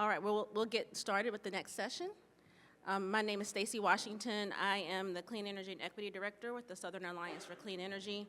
All right, well, we'll get started with the next session. My name is Stacy Washington. I am the Clean Energy and Equity Director with the Southern Alliance for Clean Energy.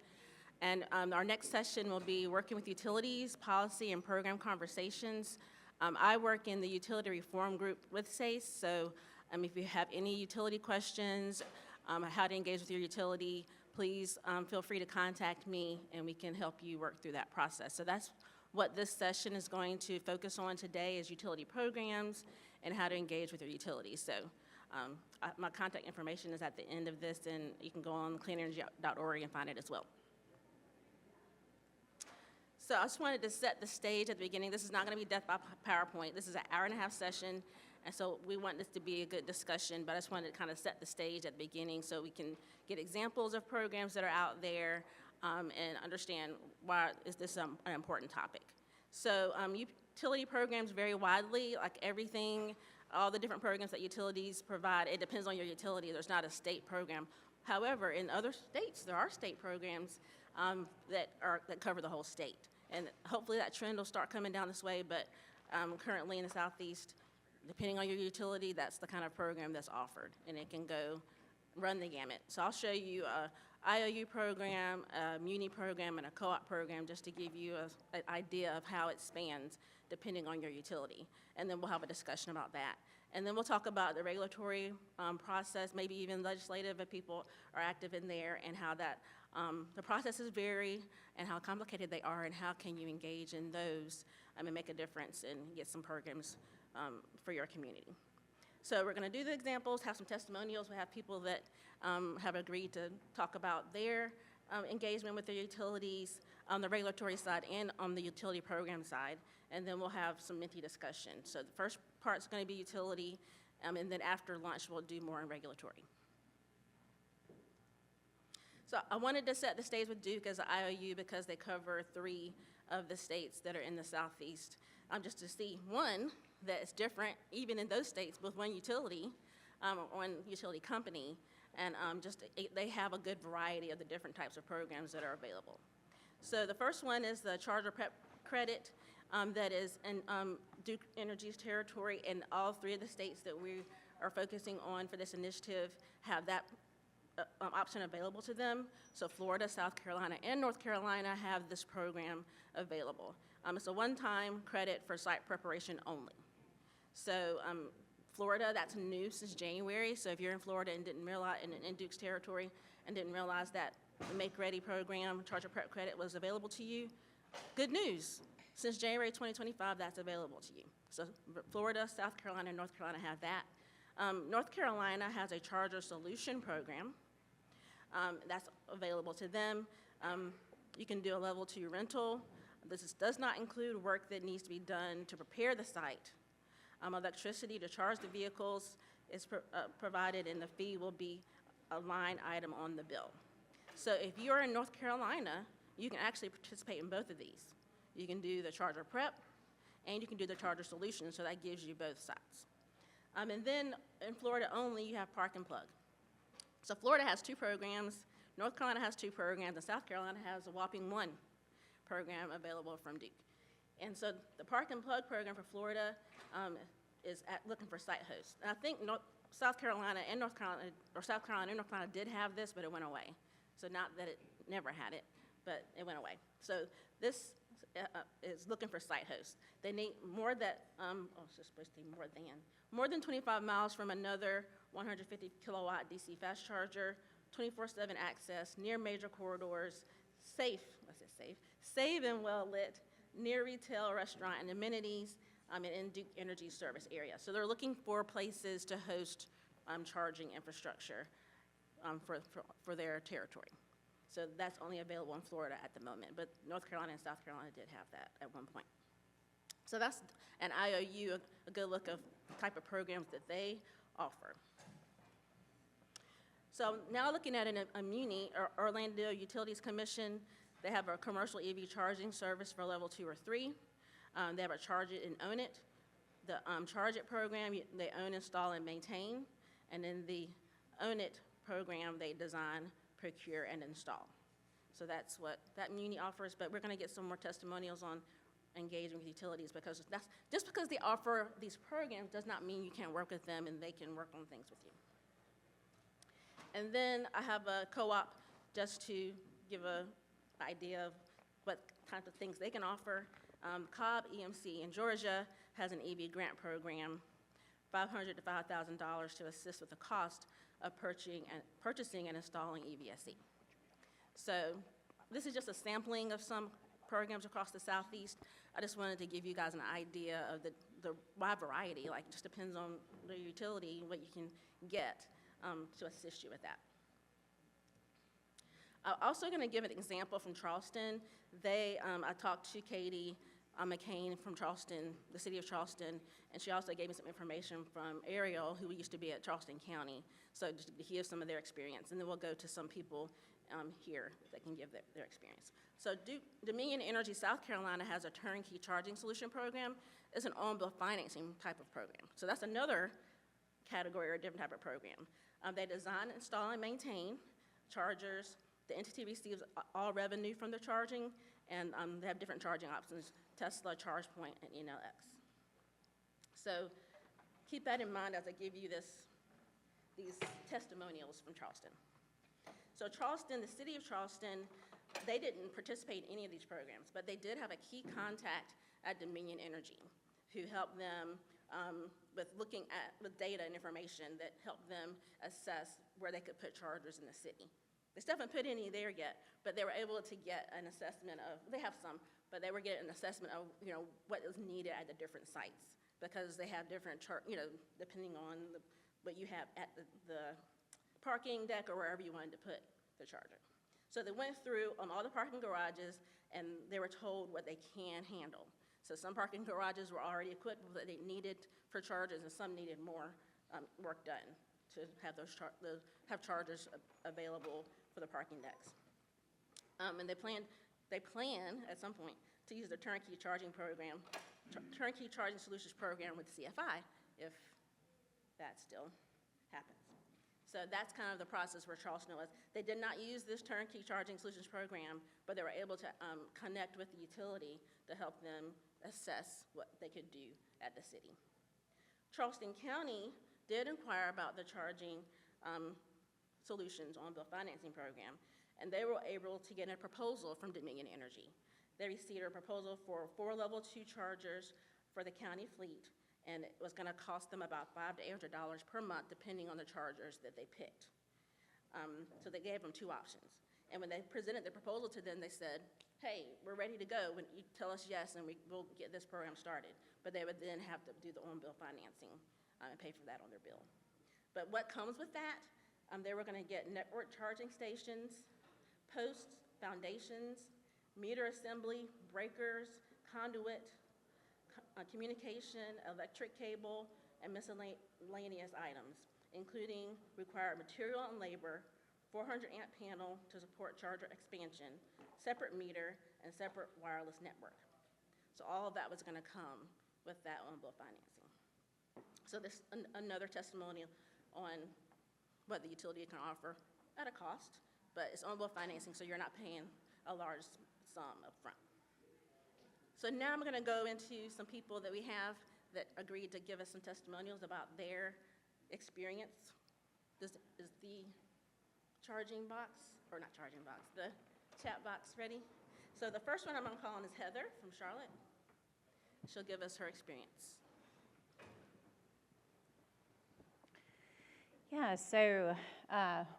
And our next session will be working with utilities, policy, and program conversations. I work in the utility reform group with SACE, so if you have any utility questions, how to engage with your utility, please feel free to contact me and we can help you work through that process. So that's what this session is going to focus on today, is utility programs and how to engage with your utilities. So my contact information is at the end of this, and you can go on cleanenergy.org and find it as well. So I just wanted to set the stage at the beginning. This is not going to be death by PowerPoint. This is an hour-and-a-half session, and so we want this to be a good discussion, but I just wanted to kind of set the stage at the beginning so we can get examples of programs that are out there and understand why is this an important topic. So utility programs vary widely, like everything, all the different programs that utilities provide. It depends on your utility. There's not a state program. However, in other states, there are state programs that cover the whole state. And hopefully that trend will start coming down this way, but currently in the Southeast, depending on your utility, that's the kind of program that's offered, and it can go run the gamut. So I'll show you a IOU program, a muni program, and a co-op program just to give you an idea of how it spans depending on your utility. And then we'll have a discussion about that. And then we'll talk about the regulatory process, maybe even legislative if people are active in there, and how that the processes vary and how complicated they are, and how can you engage in those and make a difference and get some programs for your community. So we're going to do the examples, have some testimonials. We have people that have agreed to talk about their engagement with the utilities on the regulatory side and on the utility program side, and then we'll have some Menti discussion. So the first part's going to be utility, and then after lunch we'll do more on regulatory. So I wanted to set the stage with Duke as an IOU because they cover 3 of the states that are in the Southeast, just to see, one, that it's different even in those states with one utility, one utility company, and they have a good variety of the different types of programs that are available. So the first one is the Charger Prep Credit that is in Duke Energy's territory, and all 3 of the states that we are focusing on for this initiative have that option available to them. So Florida, South Carolina, and North Carolina have this program available. It's a one-time credit for site preparation only. So Florida, that's new since January. So if you're in Florida and didn't realize, in Duke's territory, and didn't realize that the Make Ready program, Charger Prep Credit, was available to you, good news. Since January 2025, that's available to you. So Florida, South Carolina, and North Carolina have that. North Carolina has a Charger Solution program that's available to them. You can do a level 2 rental. This does not include work that needs to be done to prepare the site. Electricity to charge the vehicles is provided, and the fee will be a line item on the bill. So if you're in North Carolina, you can actually participate in both of these. You can do the Charger Prep, and you can do the Charger Solution, so that gives you both sides. And then in Florida only, you have Park and Plug. So Florida has 2 programs, North Carolina has 2 programs, and South Carolina has a whopping 1 program available from Duke. And so the Park and Plug program for Florida is looking for site hosts. And I think South Carolina and North Carolina, or South Carolina and North Carolina did have this, but it went away. So not that it never had it, but it went away. So this is looking for site hosts. They need more that, it's just supposed to be more than 25 miles from another 150 kilowatt DC fast charger, 24/7 access, near major corridors, safe and well lit, near retail, restaurant, and amenities, and in Duke Energy service area. So they're looking for places to host charging infrastructure for their territory. So that's only available in Florida at the moment, but North Carolina and South Carolina did have that at one point. So that's an IOU, a good look of the type of programs that they offer. So now looking at a muni, or Orlando Utilities Commission, they have a commercial EV charging service for level 2 or 3. They have a Charge It and Own It. The Charge It program, they own, install, and maintain. And then the Own It program, they design, procure, and install. So that's what that muni offers, but we're going to get some more testimonials on engaging with utilities, because that's, just because they offer these programs does not mean you can't work with them and they can work on things with you. And then I have a co-op just to give an idea of what type of things they can offer. Cobb EMC in Georgia has an EV grant program, $500 to $5,000 to assist with the cost of purchasing and installing EVSE. So this is just a sampling of some programs across the Southeast. I just wanted to give you guys an idea of the wide variety, like it just depends on the utility, what you can get to assist you with that. I'm also going to give an example from Charleston. I talked to Katie McCain from Charleston, the city of Charleston, and she also gave me some information from Ariel, who used to be at Charleston County, so just to hear some of their experience. And then we'll go to some people here that can give their experience. So Dominion Energy South Carolina has a turnkey charging solution program. It's an on-bill financing type of program. So that's another category or a different type of program. They design, install, and maintain chargers. The entity receives all revenue from the charging, and they have different charging options, Tesla, ChargePoint, and NLX. So keep that in mind as I give you these testimonials from Charleston. So Charleston, the city of Charleston, they didn't participate in any of these programs, but they did have a key contact at Dominion Energy who helped them with data and information that helped them assess where they could put chargers in the city. They still haven't put any there yet, but they were able to get an assessment of, they have some, but they were getting an assessment of, what is needed at the different sites, because they have different, depending on what you have at the parking deck or wherever you wanted to put the charger. So they went through all the parking garages, and they were told what they can handle. So some parking garages were already equipped with what they needed for chargers, and some needed more work done to have have chargers available for the parking decks. And they plan at some point to use the turnkey charging program, turnkey charging solutions program with CFI, if that still happens. So that's kind of the process where Charleston was. They did not use this turnkey charging solutions program, but they were able to connect with the utility to help them assess what they could do at the city. Charleston County did inquire about the charging solutions on-bill financing program, and they were able to get a proposal from Dominion Energy. They received a proposal for 4 level 2 chargers for the county fleet, and it was going to cost them about $500 to $800 per month, depending on the chargers that they picked. So they gave them 2 options. And when they presented the proposal to them, they said, hey, we're ready to go. When you tell us yes, and we'll get this program started. But they would then have to do the on-bill financing and pay for that on their bill. But what comes with that, they were going to get network charging stations, posts, foundations, meter assembly, breakers, conduit, communication, electric cable, and miscellaneous items, including required material and labor, 400 amp panel to support charger expansion, separate meter, and separate wireless network. So all of that was going to come with that on-bill financing. So this another testimonial on what the utility can offer at a cost, but it's on-bill financing, so you're not paying a large sum up front. So now I'm going to go into some people that we have that agreed to give us some testimonials about their experience. Is the charging box, or not charging box, the chat box ready? So the first one I'm going to call on is Heather from Charlotte. She'll give us her experience. Yeah, so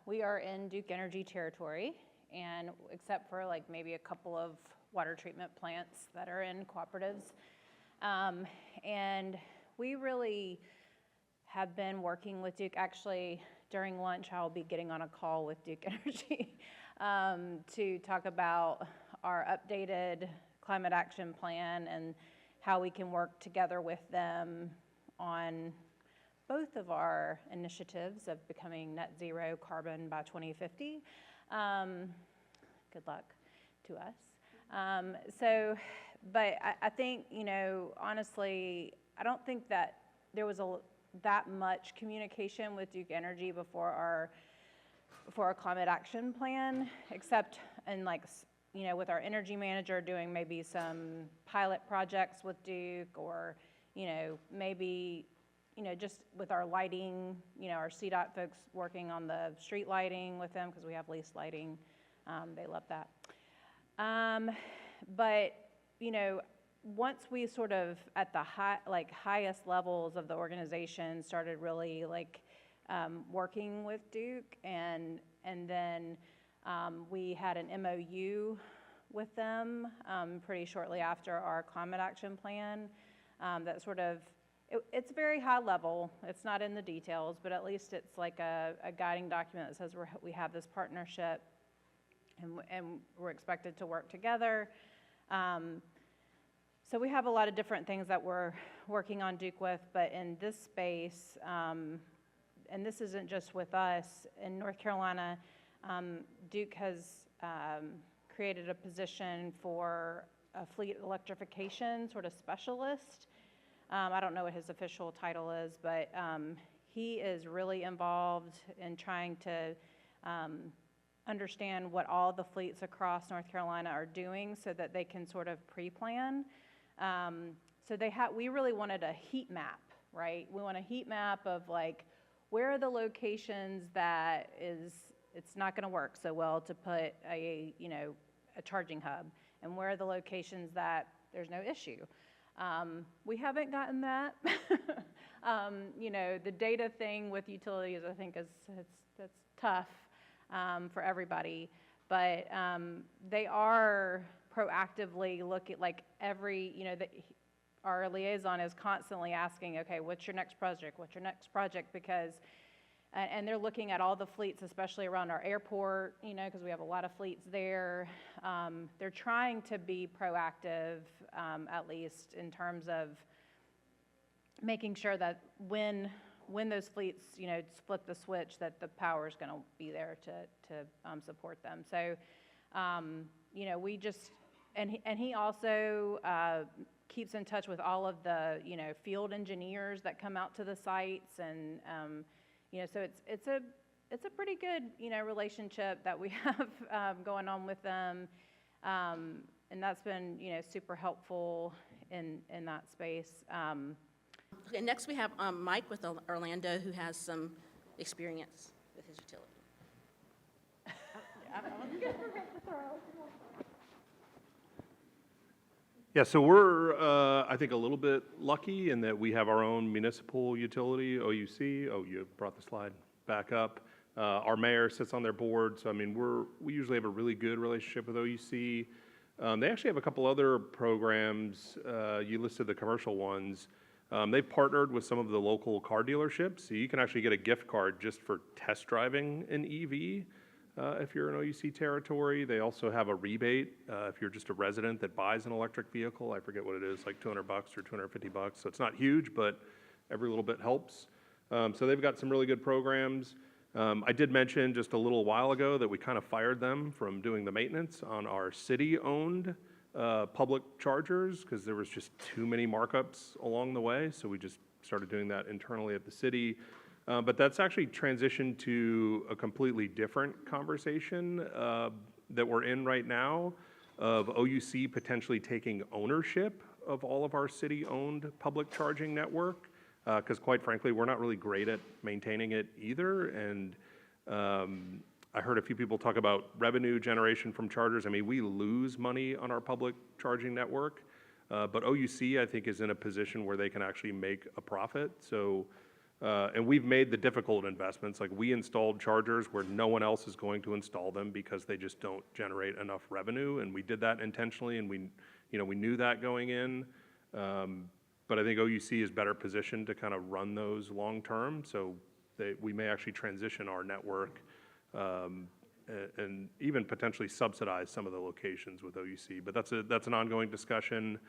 we are in Duke Energy territory, and except for like maybe a couple of water treatment plants that are in cooperatives. And we really have been working with Duke. Actually, during lunch, I'll be getting on a call with Duke Energy to talk about our updated climate action plan and how we can work together with them on both of our initiatives of becoming net zero carbon by 2050. Good luck to us. But I think, honestly, I don't think that there was that much communication with Duke Energy before our climate action plan, except in like with our energy manager doing maybe some pilot projects with Duke, or, maybe, just with our lighting, our CDOT folks working on the street lighting with them, because we have leased lighting. They love that. But, once we sort of at the highest levels of the organization started really working with Duke, and then we had an MOU with them pretty shortly after our climate action plan. That sort of, it's very high level. It's not in the details, but at least it's like a guiding document that says we have this partnership, and we're expected to work together. So we have a lot of different things that we're working on Duke with, but in this space, and this isn't just with us, in North Carolina, Duke has created a position for a fleet electrification sort of specialist. I don't know what his official title is, but he is really involved in trying to understand what all the fleets across North Carolina are doing so that they can sort of pre-plan. So we really wanted a heat map, right? We want a heat map of where are the locations that it's not going to work so well to put a charging hub, and where are the locations that there's no issue. We haven't gotten that. The data thing with utilities, I think, that's tough for everybody, but they are proactively looking, our liaison is constantly asking, okay, what's your next project? What's your next project? Because, and they're looking at all the fleets, especially around our airport, because we have a lot of fleets there. They're trying to be proactive, at least in terms of making sure that when those fleets, split the switch, that the power is going to be there to support them. So, we just, and he also keeps in touch with all of the, field engineers that come out to the sites, and so it's a pretty good, relationship that we have going on with them, and that's been, super helpful in that space. Okay, next we have Mike with Orlando, who has some experience with his utility. Yeah, so we're, I think, a little bit lucky in that we have our own municipal utility, OUC. Oh, you brought the slide back up. Our mayor sits on their board, so I mean, we usually have a really good relationship with OUC. They actually have a couple other programs. You listed the commercial ones. They've partnered with some of the local car dealerships, so you can actually get a gift card just for test driving an EV. If you're in OUC territory. They also have a rebate if you're just a resident that buys an electric vehicle. I forget what it is, like $200 or $250. So it's not huge, but every little bit helps. So they've got some really good programs. I did mention just a little while ago that we kind of fired them from doing the maintenance on our city-owned public chargers because there was just too many markups along the way. So we just started doing that internally at the city. But that's actually transitioned to a completely different conversation that we're in right now of OUC potentially taking ownership of all of our city-owned public charging network, because quite frankly, we're not really great at maintaining it either. And I heard a few people talk about revenue generation from chargers. I mean, we lose money on our public charging network, but OUC, I think, is in a position where they can actually make a profit. So. And we've made the difficult investments, like we installed chargers where no one else is going to install them because they just don't generate enough revenue, and we did that intentionally, and we knew that going in. But I think OUC is better positioned to kind of run those long term, so we may actually transition our network and even potentially subsidize some of the locations with OUC. But that's an ongoing discussion.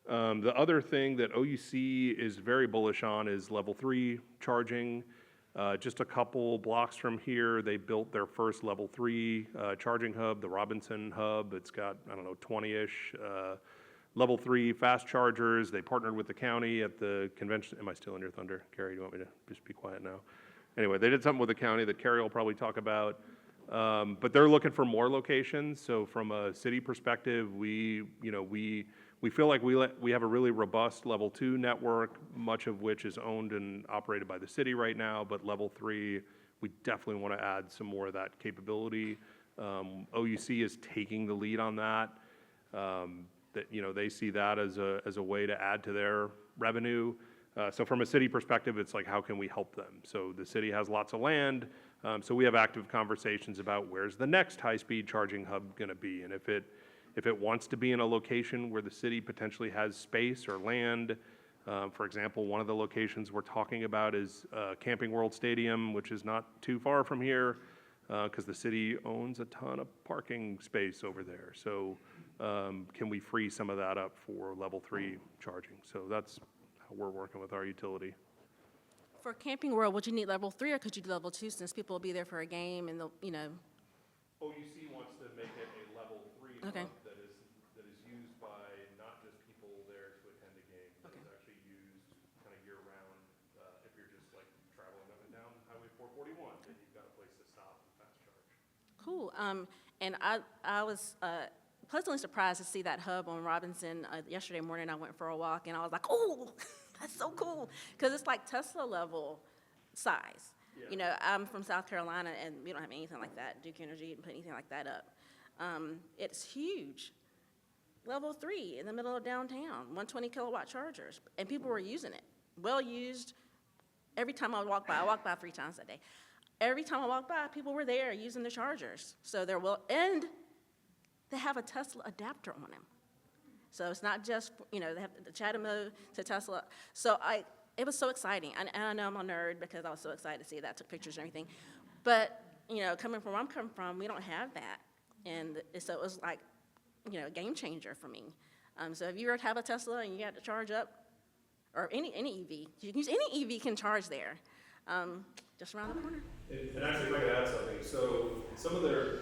The other thing that OUC is very bullish on is level 3 charging. Just a couple blocks from here, they built their first level 3 charging hub, the Robinson Hub. It's got, 20-ish level 3 fast chargers. They partnered with the county at the convention. Am I still in your thunder, Carrie? Do you want me to just be quiet now? Anyway, they did something with the county that Carrie will probably talk about. But they're looking for more locations, so from a city perspective, we feel like we have a really robust level 2 network, much of which is owned and operated by the city right now, but level 3, we definitely want to add some more of that capability. OUC is taking the lead on that. They see that as a way to add to their revenue. So from a city perspective, it's like, how can we help them? So the city has lots of land, so we have active conversations about where's the next high-speed charging hub going to be, and if it wants to be in a location where the city potentially has space or land. For example, one of the locations we're talking about is Camping World Stadium, which is not too far from here, because the city owns a ton of parking space over there. So can we free some of that up for level 3 charging? So that's how we're working with our utility. For Camping World, would you need level 3 or could you do level 2 since people will be there for a game and they'll, OUC wants to make it a level 3 Okay. hub that is used by not just people there to attend a game, but Okay. is actually used kind of year-round. If you're just like traveling up and down Highway 441, then you've got a place to stop and fast charge. Cool. And I was pleasantly surprised to see that hub on Robinson. Yesterday morning, I went for a walk, and I was like, oh, that's so cool, because it's like Tesla level size. Yeah. I'm from South Carolina, and we don't have anything like that. Duke Energy didn't put anything like that up. It's huge. Level 3 in the middle of downtown, 120 kilowatt chargers, and people were using it. Well used. Every time I walk by 3 times a day. Every time I walk by, people were there using the chargers. So they're and they have a Tesla adapter on them. So it's not just, they have the chatter mode to Tesla. So it was so exciting. And I know I'm a nerd because I was so excited to see that, took pictures and everything. But, coming from where I'm coming from, we don't have that. And so it was like, a game changer for me. So if you ever have a Tesla and you have to charge up, or any EV, you can use any EV can charge there, just around the corner. And actually, if I could add something, so some of their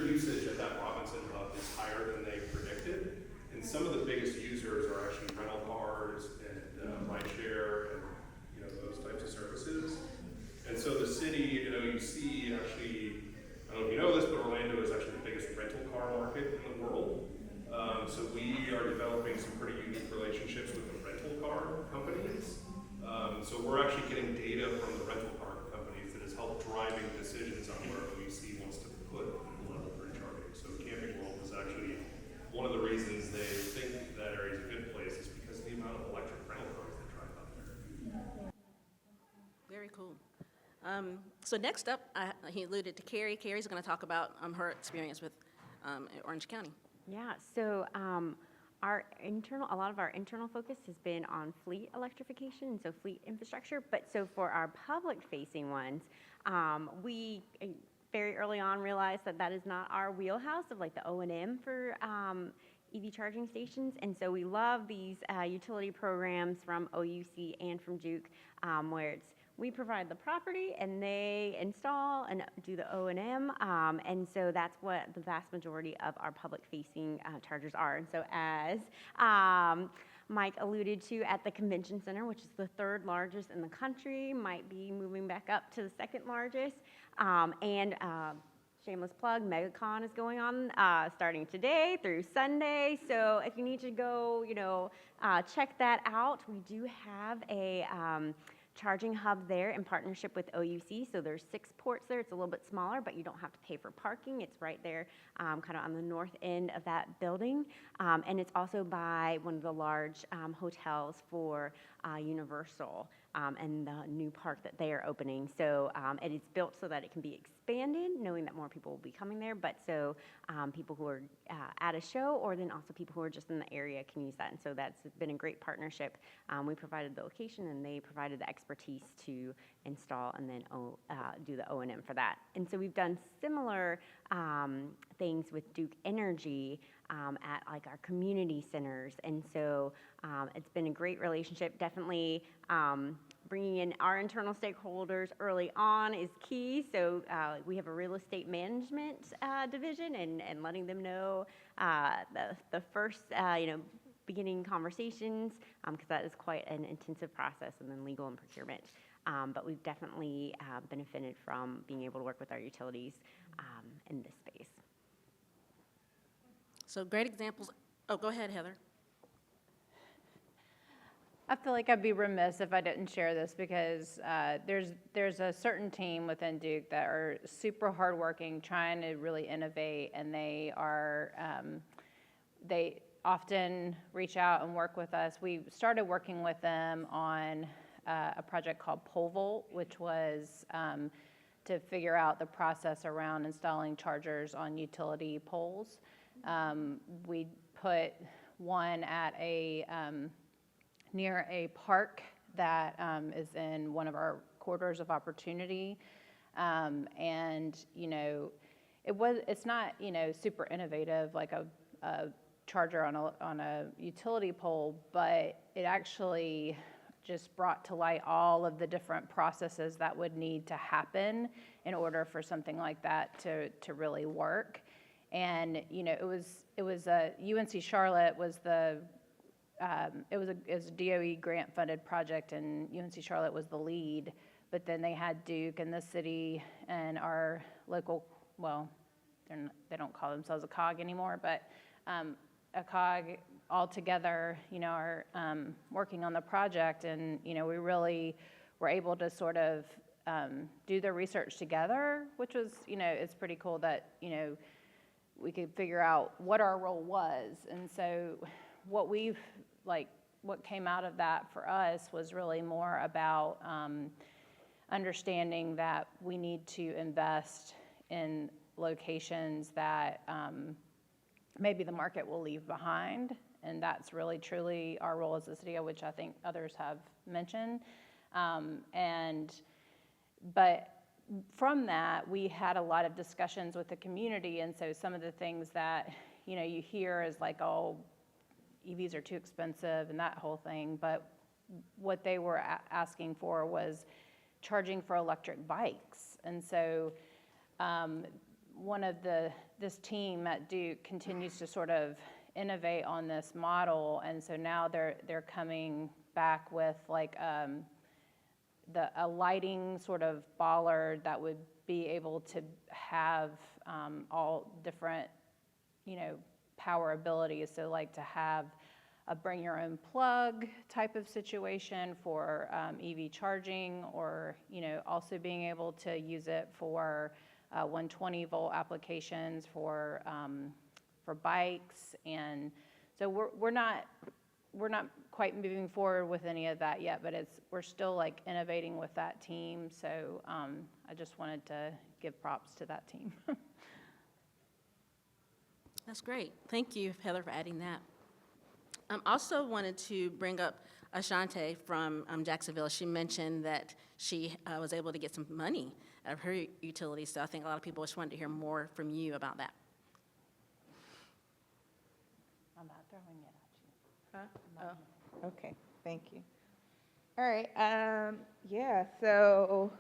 usage at that Robinson hub is higher than they predicted, and some of the biggest users are actually rental cars and rideshare and those types of services. And so the city, OUC actually, I don't know if you know this, but Orlando is actually the biggest rental car market in the world. So we are developing some pretty unique relationships with the rental car companies. So we're actually getting data from the rental car companies that has helped driving decisions on where OEC wants to put level 3 charging. So Camping World is actually one of the reasons they think that area is a good place is because of the amount of electric rental cars that drive out there. Very cool. So next up, he alluded to Carrie. Carrie's going to talk about her experience with Orange County. Yeah, so a lot of our internal focus has been on fleet electrification, and so fleet infrastructure. But so for our public-facing ones, we very early on realized that is not our wheelhouse of like the O&M for EV charging stations. And so we love these utility programs from OUC and from Duke, where we provide the property and they install and do the O&M, and so that's what the vast majority of our public-facing chargers are. And so as Mike alluded to, at the convention center, which is the 3rd largest in the country, might be moving back up to the 2nd largest, and shameless plug, MegaCon is going on starting today through Sunday. So if you need to go, check that out. We do have a charging hub there in partnership with OUC. So there's 6 ports there. It's a little bit smaller, but you don't have to pay for parking. It's right there kind of on the north end of that building. And it's also by one of the large hotels for Universal and the new park that they are opening. So it is built so that it can be expanded, knowing that more people will be coming there, but so people who are at a show or then also people who are just in the area can use that. And so that's been a great partnership. We provided the location and they provided the expertise to install and then do the O&M for that. And so we've done similar things with Duke Energy at like our community centers. And so it's been a great relationship. Definitely bringing in our internal stakeholders early on is key. So we have a real estate management division and letting them know the first, beginning conversations, because that is quite an intensive process, and then legal and procurement. But we've definitely benefited from being able to work with our utilities in this space. So great examples. Oh, go ahead, Heather. I feel like I'd be remiss if I didn't share this because there's a certain team within Duke that are super hardworking, trying to really innovate, and they often reach out and work with us. We started working with them on a project called Pole Vault, which was to figure out the process around installing chargers on utility poles. We put one at near a park that is in one of our corridors of opportunity. And, it's not, super innovative like a charger on a utility pole, but it actually just brought to light all of the different processes that would need to happen in order for something like that to really work. And, it was UNC Charlotte was it was a DOE grant funded project, and UNC Charlotte was the lead, but then they had Duke and the city and our local, well, they don't call themselves a COG anymore, but a COG all together, are working on the project, and, we really were able to sort of do the research together, which was, it's pretty cool that, we could figure out what our role was. And so what came out of that for us was really more about understanding that we need to invest in locations that maybe the market will leave behind. And that's really truly our role as a city, which I think others have mentioned. But from that, we had a lot of discussions with the community. And so some of the things that, you hear is like, oh, EVs are too expensive and that whole thing. But what they were asking for was charging for electric bikes. And so this team at Duke continues to sort of innovate on this model. And so now they're coming back with like a lighting sort of bollard that would be able to have all different, power abilities. So like to have a bring your own plug type of situation for EV charging, or, also being able to use it for 120 volt applications for bikes. And so we're not quite moving forward with any of that yet, but we're still like innovating with that team. So I just wanted to give props to that team. That's great. Thank you, Heather, for adding that. I also wanted to bring up Ashante from Jacksonville. She mentioned that she was able to get some money out of her utility, so I think a lot of people just wanted to hear more from you about that. I'm not throwing it at you. Huh? Oh, okay, thank you. All right, so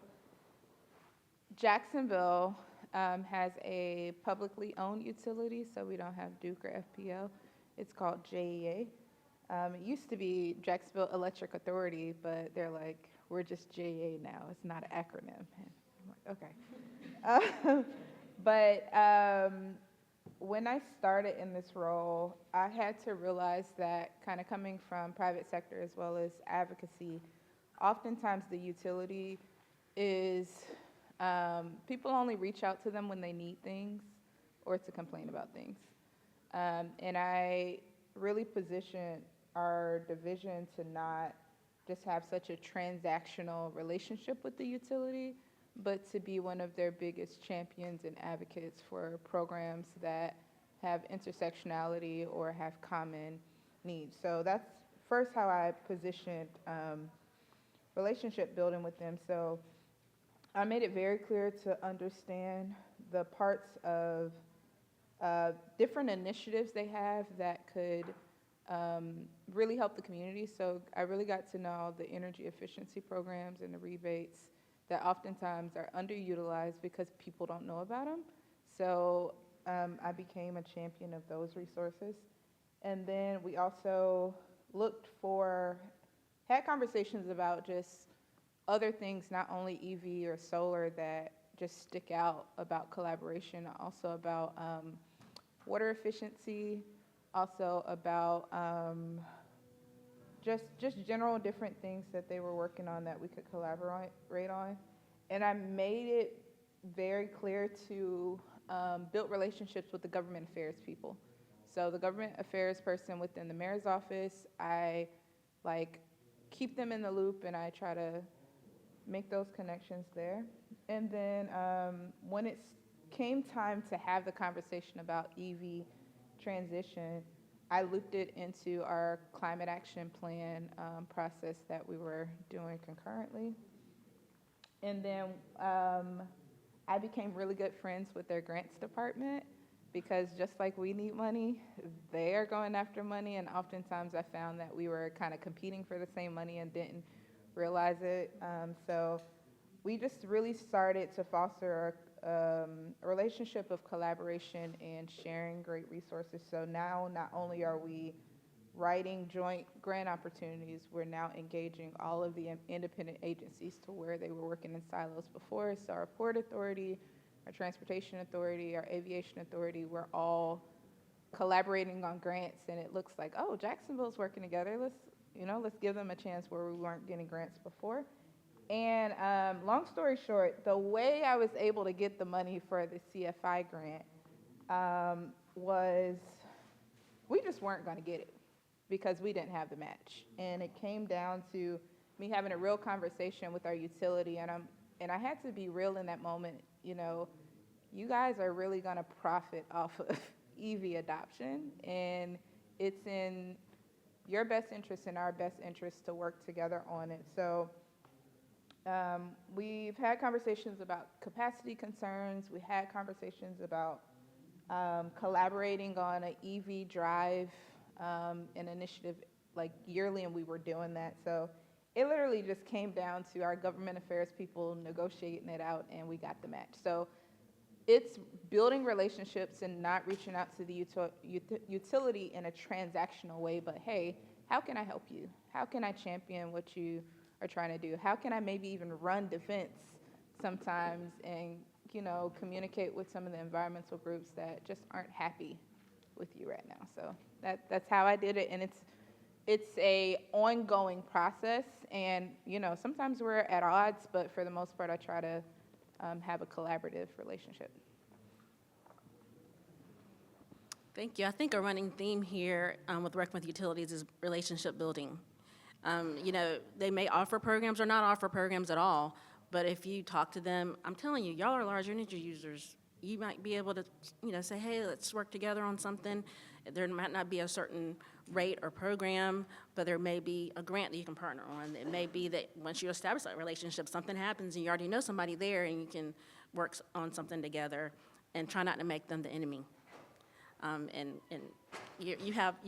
Jacksonville has a publicly owned utility, so we don't have Duke or FPL. It's called JEA. It used to be Jacksonville Electric Authority, but they're like, we're just JEA now. It's not an acronym. I'm like, okay. But when I started in this role, I had to realize that kind of coming from private sector as well as advocacy, oftentimes the utility is, people only reach out to them when they need things or to complain about things. And I really positioned our division to not just have such a transactional relationship with the utility, but to be one of their biggest champions and advocates for programs that have intersectionality or have common needs. So that's first how I positioned relationship building with them. So I made it very clear to understand the parts of different initiatives they have that could really help the community. So I really got to know the energy efficiency programs and the rebates that oftentimes are underutilized because people don't know about them. So I became a champion of those resources. And then we also had conversations about just other things, not only EV or solar, that just stick out about collaboration, also about water efficiency, also about just general different things that they were working on that we could collaborate on. And I made it very clear to build relationships with the government affairs people. So the government affairs person within the mayor's office, I keep them in the loop, and I try to make those connections there. And then when it came time to have the conversation about EV transition, I looped it into our climate action plan process that we were doing concurrently. And then I became really good friends with their grants department, because just like we need money, they are going after money, and oftentimes I found that we were kind of competing for the same money and didn't realize it. So we just really started to foster a relationship of collaboration and sharing great resources. So now not only are we writing joint grant opportunities, we're now engaging all of the independent agencies to where they were working in silos before. So our Port Authority, our Transportation Authority, our Aviation Authority, we're all collaborating on grants, and it looks like, oh, Jacksonville's working together. Let's give them a chance where we weren't getting grants before. And long story short, the way I was able to get the money for the CFI grant was we just weren't going to get it because we didn't have the match. And it came down to me having a real conversation with our utility, and I had to be real in that moment. You guys are really going to profit off of EV adoption, and it's in your best interest and our best interest to work together on it. So we've had conversations about capacity concerns. We had conversations about collaborating on an EV drive, an initiative yearly, and we were doing that. So it literally just came down to our government affairs people negotiating it out, and we got the match. So it's building relationships and not reaching out to the utility in a transactional way, but hey, how can I help you? How can I champion what you are trying to do? How can I maybe even run defense sometimes and, communicate with some of the environmental groups that just aren't happy with you right now? So that's how I did it, and it's a ongoing process, and sometimes we're at odds, but for the most part I try to have a collaborative relationship. Thank you. I think a running theme here with working with utilities is relationship building. They may offer programs or not offer programs at all, but if you talk to them, I'm telling you, y'all are large energy users. You might be able to, say, hey, let's work together on something. There might not be a certain rate or program, but there may be a grant that you can partner on. It may be that once you establish that relationship, something happens and you already know somebody there and you can work on something together, and try not to make them the enemy. And you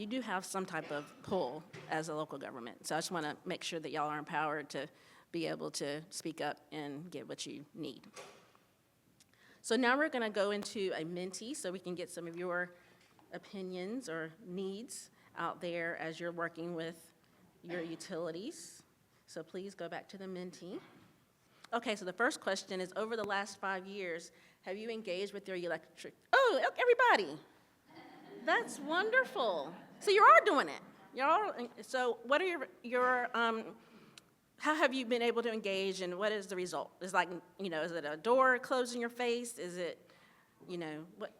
do have some type of pull as a local government. So I just want to make sure that y'all are empowered to be able to speak up and get what you need. So now we're going to go into a Menti so we can get some of your opinions or needs out there as you're working with your utilities. So please go back to the Menti. Okay, so the first question is, over the last 5 years, have you engaged with your Oh, everybody. That's wonderful. So you are doing it. So what are your how have you been able to engage, and what is the result? Is is it a door closed in your face? Is it, what?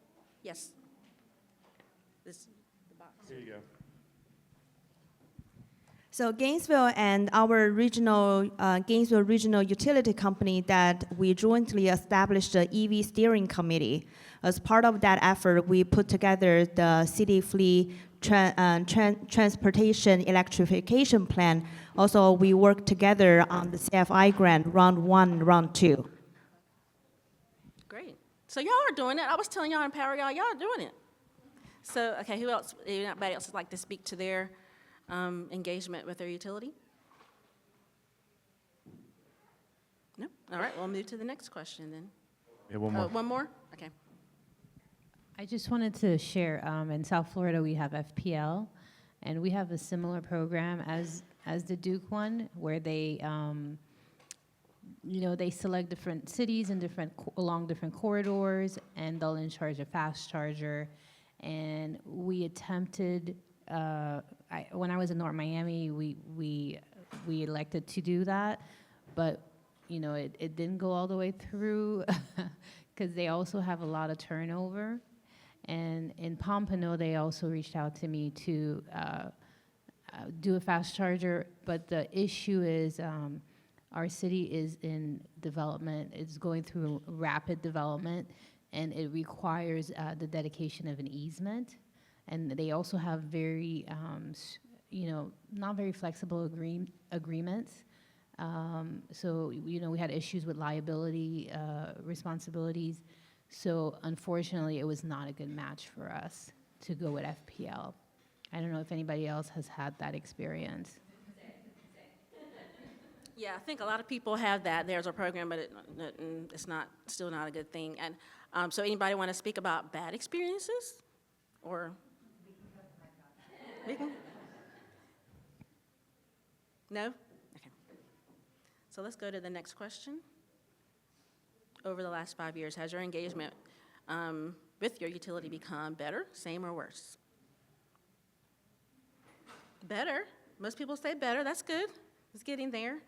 Yes. The box. Here you go. So Gainesville and our regional, Gainesville Regional Utility Company, that we jointly established the EV Steering Committee. As part of that effort, we put together the city fleet transportation electrification plan. Also, we worked together on the CFI grant, round 1, round 2. Great. So y'all are doing it. I was telling y'all, empower y'all. Y'all are doing it. So, okay, who else? Anybody else would like to speak to their engagement with their utility? No? All right, we'll move to the next question then. Yeah, one more. Oh, one more? Okay. I just wanted to share, in South Florida, we have FPL, and we have a similar program as the Duke one, where they, they select different cities and along different corridors, and they'll in charge a fast charger. And we attempted, when I was in North Miami, we elected to do that, but it didn't go all the way through because they also have a lot of turnover. And in Pompano, they also reached out to me to do a fast charger, but the issue is our city is in development. It's going through rapid development, and it requires the dedication of an easement. And they also have very, not very flexible agreements. So, we had issues with liability responsibilities. So unfortunately, it was not a good match for us to go with FPL. I don't know if anybody else has had that experience. Yeah, I think a lot of people have that. There's a program, but it's still not a good thing. And so anybody want to speak about bad experiences? Or? No? Okay. So let's go to the next question. Over the last 5 years, has your engagement with your utility become better, same, or worse? Better. Most people say better. That's good. It's getting there.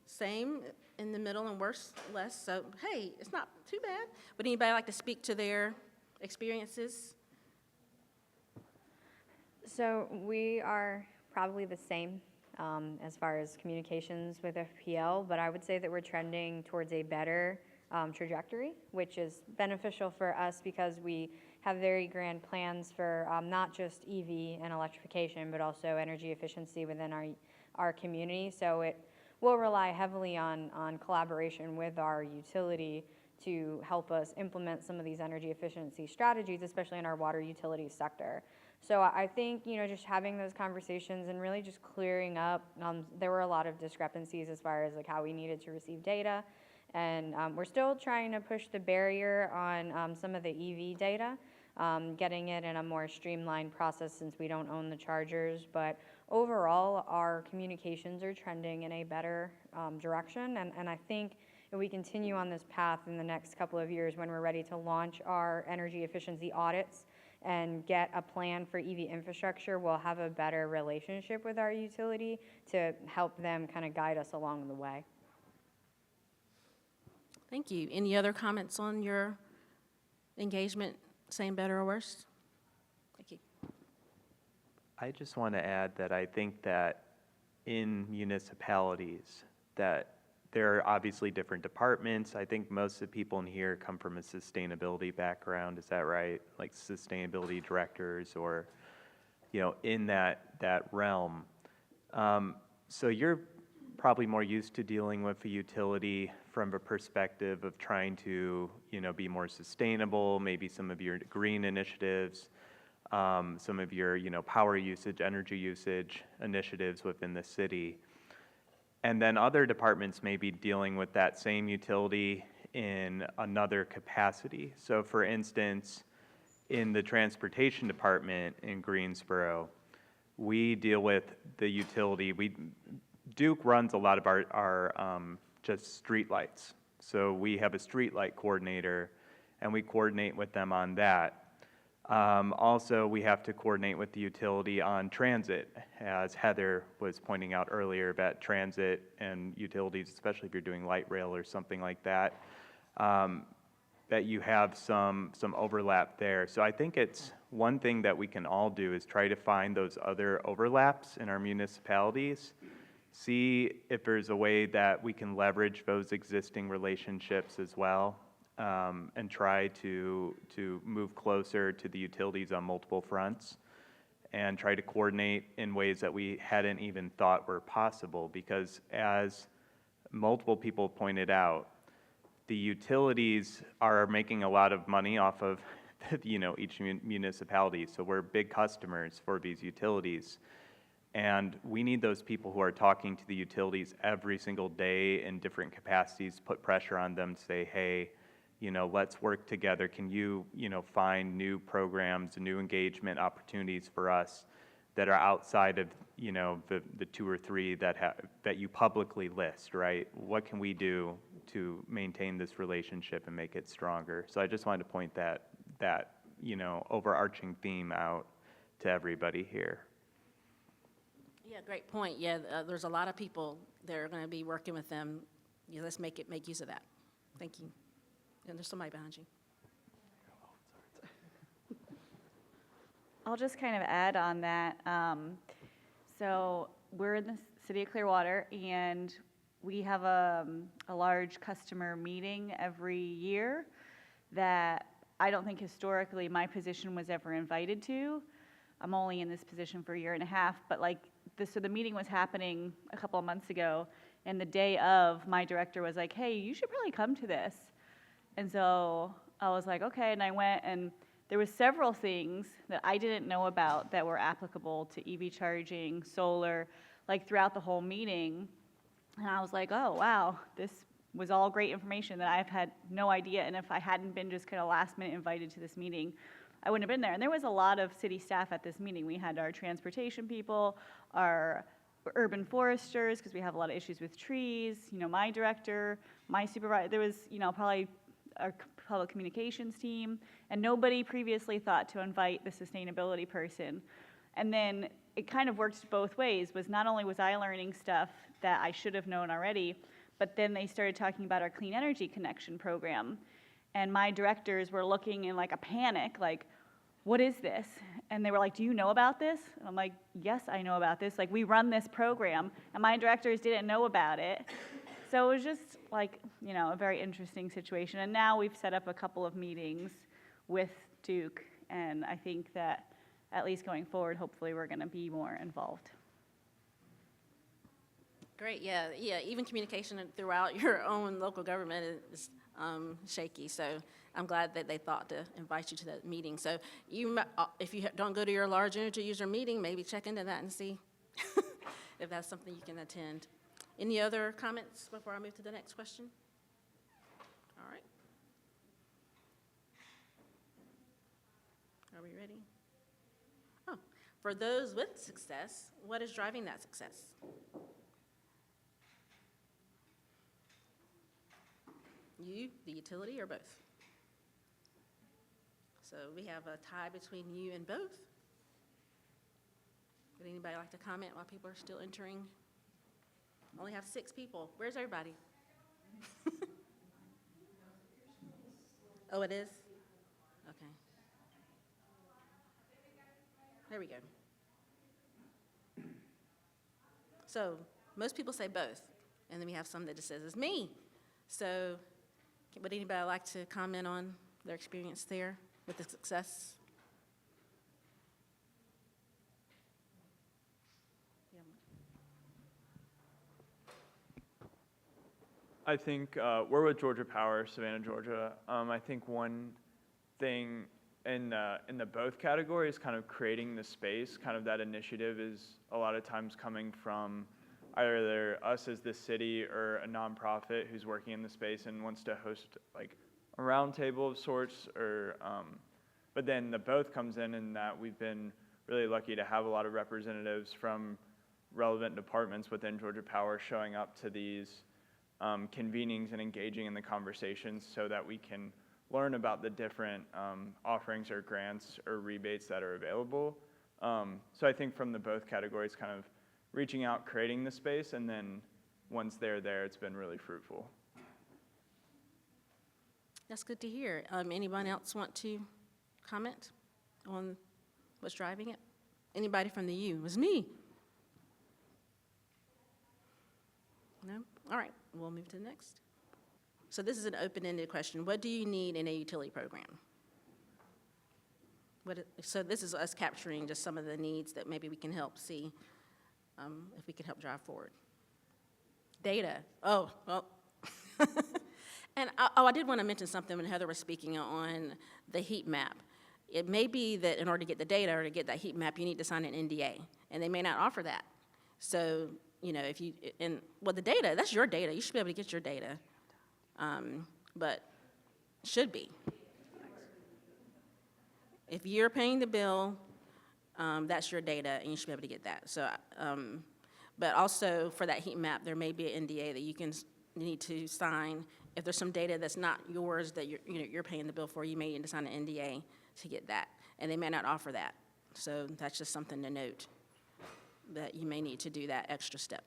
Same in the middle, and worse, less. So, hey, it's not too bad. Would anybody like to speak to their experiences? So we are probably the same as far as communications with FPL, but I would say that we're trending towards a better trajectory, which is beneficial for us because we have very grand plans for not just EV and electrification, but also energy efficiency within our community. So it will rely heavily on collaboration with our utility to help us implement some of these energy efficiency strategies, especially in our water utility sector. So I think, just having those conversations and really just clearing up, there were a lot of discrepancies as far as like how we needed to receive data. And we're still trying to push the barrier on some of the EV data, getting it in a more streamlined process since we don't own the chargers. But overall, our communications are trending in a better direction. And I think if we continue on this path in the next couple of years when we're ready to launch our energy efficiency audits and get a plan for EV infrastructure, we'll have a better relationship with our utility to help them kind of guide us along the way. Thank you. Any other comments on your engagement, same, better, or worse? Thank you. I just want to add that I think that in municipalities that there are obviously different departments. I think most of the people in here come from a sustainability background. Is that right? Like sustainability directors or, in that realm. So you're probably more used to dealing with a utility from a perspective of trying to, be more sustainable, maybe some of your green initiatives, some of your, power usage, energy usage initiatives within the city. And then other departments may be dealing with that same utility in another capacity. So for instance, in the transportation department in Greensboro, we deal with the utility. Duke runs a lot of our just street lights. So we have a street light coordinator, and we coordinate with them on that. Also, we have to coordinate with the utility on transit, as Heather was pointing out earlier about transit and utilities, especially if you're doing light rail or something like that, that you have some overlap there. So I think it's one thing that we can all do is try to find those other overlaps in our municipalities, see if there's a way that we can leverage those existing relationships as well. And try to move closer to the utilities on multiple fronts and try to coordinate in ways that we hadn't even thought were possible, because as multiple people pointed out, the utilities are making a lot of money off of each municipality, so we're big customers for these utilities. And we need those people who are talking to the utilities every single day in different capacities, put pressure on them to say, hey, let's work together. Can you, find new programs and new engagement opportunities for us that are outside of, the two or three that you publicly list, right? What can we do to maintain this relationship and make it stronger? So I just wanted to point that overarching theme out to everybody here. Yeah, great point. Yeah, there's a lot of people that are going to be working with them. Yeah, let's make use of that. Thank you. And there's somebody behind you. I'll just kind of add on that. So we're in the city of Clearwater, and we have a large customer meeting every year that I don't think historically my position was ever invited to. I'm only in this position for a year and a half, but so the meeting was happening a couple of months ago, and the day of, my director was like, hey, you should probably come to this. And so I was like, okay, and I went, and there was several things that I didn't know about that were applicable to EV charging, solar, throughout the whole meeting. And I was like, oh, wow, this was all great information that I've had no idea. And if I hadn't been just kind of last minute invited to this meeting, I wouldn't have been there. And there was a lot of city staff at this meeting. We had our transportation people, our urban foresters, because we have a lot of issues with trees, my director, my supervisor. There was, probably our public communications team, and nobody previously thought to invite the sustainability person. And then it kind of worked both ways. Not only was I learning stuff that I should have known already, but then they started talking about our Clean Energy Connection program. And my directors were looking in a panic, what is this? And they were like, do you know about this? And I'm like, yes, I know about this. We run this program, and my directors didn't know about it. So it was just a very interesting situation. And now we've set up a couple of meetings with Duke, and I think that at least going forward, hopefully we're going to be more involved. Great, yeah. Even communication throughout your own local government is shaky. So I'm glad that they thought to invite you to that meeting. So if you don't go to your large energy user meeting, maybe check into that and see if that's something you can attend. Any other comments before I move to the next question? All right. Are we ready? Oh, for those with success, what is driving that success? You, the utility, or both? So we have a tie between you and both. Would anybody like to comment while people are still entering? Only have 6 people. Where's everybody? Oh, it is? Okay. There we go. So most people say both, and then we have some that just says it's me. So would anybody like to comment on their experience there with the success? I think we're with Georgia Power, Savannah, Georgia. I think one thing in the both categories, kind of creating the space, kind of that initiative is a lot of times coming from either us as the city or a nonprofit who's working in the space and wants to host a roundtable of sorts. Or, but then the both comes in that we've been really lucky to have a lot of representatives from relevant departments within Georgia Power showing up to these convenings and engaging in the conversations so that we can learn about the different offerings or grants or rebates that are available. So I think from the both categories, kind of reaching out, creating the space, and then once they're there, it's been really fruitful. That's good to hear. Anyone else want to comment on what's driving it? Anybody from the U? It was me. No? All right, we'll move to the next. So this is an open-ended question. What do you need in a utility program? So this is us capturing just some of the needs that maybe we can help see if we can help drive forward. Data. Oh, well. And I did want to mention something when Heather was speaking on the heat map. It may be that in order to get the data or to get that heat map, you need to sign an NDA, and they may not offer that. So, if you, the data, that's your data. You should be able to get your data. But should be. If you're paying the bill, that's your data, and you should be able to get that. So, but also for that heat map, there may be an NDA that you need to sign. If there's some data that's not yours that you're paying the bill for, you may need to sign an NDA to get that, and they may not offer that. So that's just something to note, that you may need to do that extra step.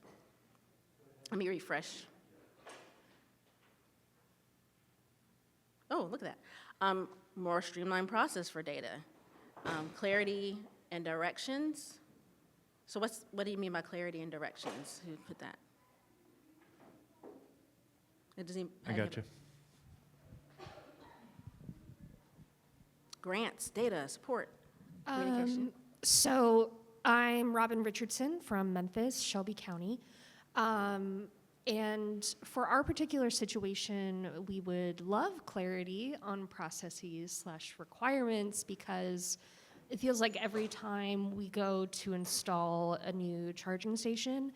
Let me refresh. Oh, look at that. More streamlined process for data. Clarity and directions. So what do you mean by clarity and directions? Who put that? It doesn't. I got you. Grants, data, support, communication. So I'm Robin Richardson from Memphis, Shelby County. And for our particular situation, we would love clarity on processes/requirements, because it feels like every time we go to install a new charging station,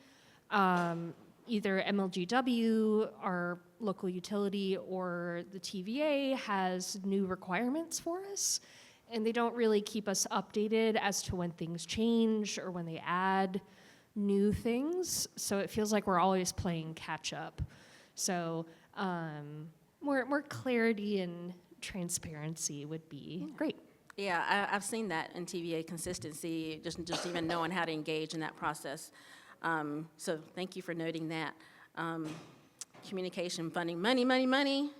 either MLGW, our local utility, or the TVA has new requirements for us, and they don't really keep us updated as to when things change or when they add new things. So it feels like we're always playing catch up. So more clarity and transparency would be great. Yeah, I've seen that in TVA consistency, just even knowing how to engage in that process. So thank you for noting that. Communication, funding, money.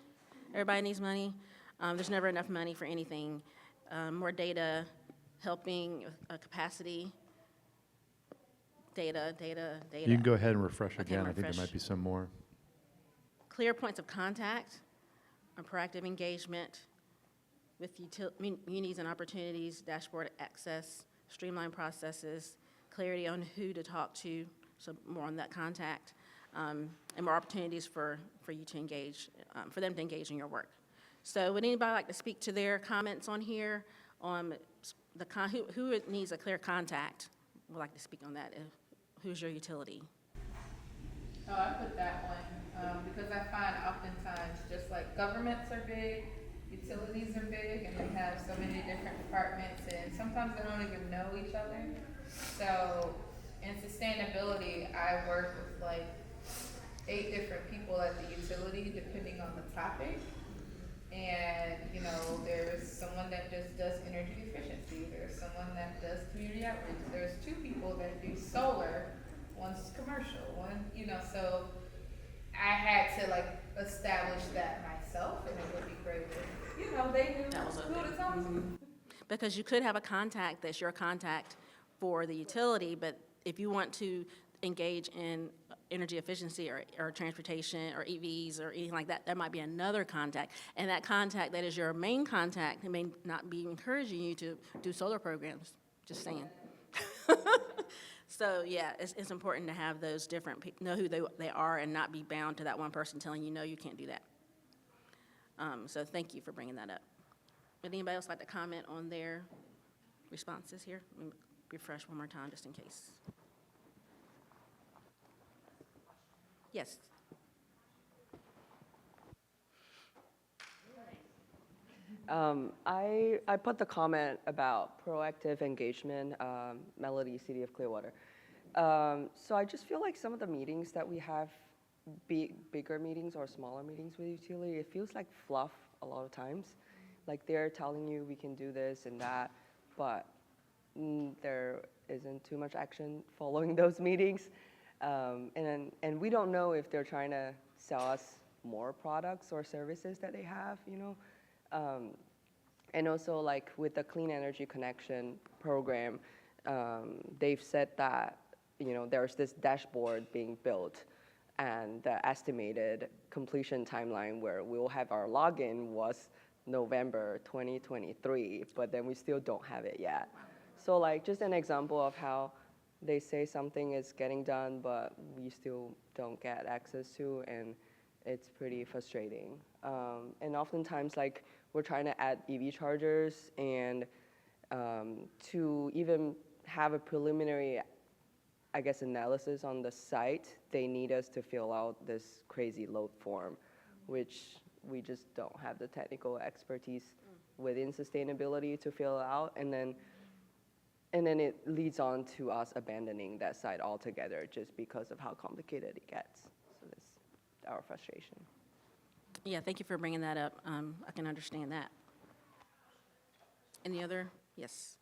Everybody needs money. There's never enough money for anything. More data, helping capacity. Data. You can go ahead and refresh Okay, again. I think refresh. there might be some more. Clear points of contact, and proactive engagement with needs and opportunities, dashboard access, streamlined processes, clarity on who to talk to, so more on that contact, and more opportunities for you to engage, for them to engage in your work. So would anybody like to speak to their comments on here, on who needs a clear contact? Would like to speak on that. Who's your utility? Oh, I put that one, because I find oftentimes, just like governments are big, utilities are big, and they have so many different departments, and sometimes they don't even know each other. So in sustainability, I work with like 8 different people at the utility, depending on the topic. And, there's someone that just does energy efficiency. There's someone that does community outreach. There's 2 people that do solar. One's commercial, so I had to establish that myself, and it would be great if, they knew who to talk to. Because you could have a contact that's your contact for the utility, but if you want to engage in energy efficiency or transportation or EVs or anything like that, there might be another contact. And that contact that is your main contact may not be encouraging you to do solar programs, just saying. So yeah, it's important to have those different people, know who they are and not be bound to that one person telling you, no, you can't do that. So thank you for bringing that up. Would anybody else like to comment on their responses here? Let me refresh one more time just in case. Yes. I put the comment about proactive engagement, Melody, City of Clearwater. So I just feel like some of the meetings that we have, bigger meetings or smaller meetings with utility, it feels like fluff a lot of times. Like they're telling you we can do this and that, but there isn't too much action following those meetings. And we don't know if they're trying to sell us more products or services that they have, and also like with the Clean Energy Connection program, they've said that, there's this dashboard being built, and the estimated completion timeline where we'll have our login was November 2023, but then we still don't have it yet. So like just an example of how they say something is getting done, but we still don't get access to, and it's pretty frustrating. And oftentimes, like, we're trying to add EV chargers, and to even have a preliminary, I guess, analysis on the site, they need us to fill out this crazy load form, which we just don't have the technical expertise within sustainability to fill it out. And then it leads on to us abandoning that site altogether just because of how complicated it gets. So that's our frustration. Yeah, thank you for bringing that up. I can understand that. Any other? Yes.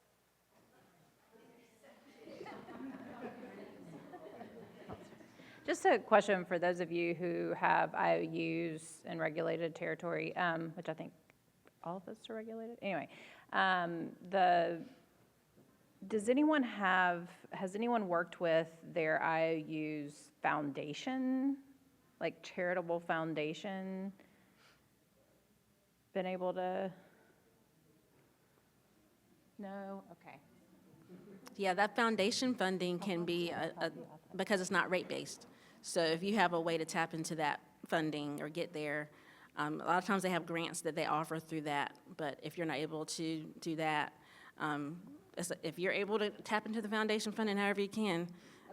Just a question for those of you who have IOUs in regulated territory, which I think all of us are regulated. Anyway, has anyone worked with their IOU's foundation, like charitable foundation, been able to? No? Okay. Yeah, that foundation funding can be, because it's not rate-based. So if you have a way to tap into that funding or get there, a lot of times they have grants that they offer through that. But if you're not able to do that, if you're able to tap into the foundation funding however you can,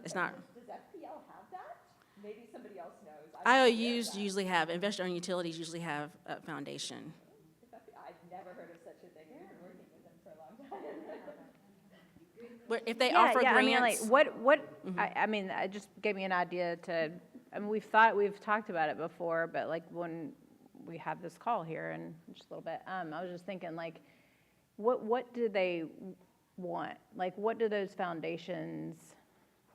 it's not. Does FPL have that? Maybe somebody else knows. IOUs usually have, investor-owned utilities usually have a foundation. I've never heard of such a thing. I've been working with them for a long time. If they offer grants. I mean, like, I mean, it just gave me an idea to, I mean, we've talked about it before, but like when we have this call here in just a little bit, I was just thinking, like, what do they want? Like, what do those foundations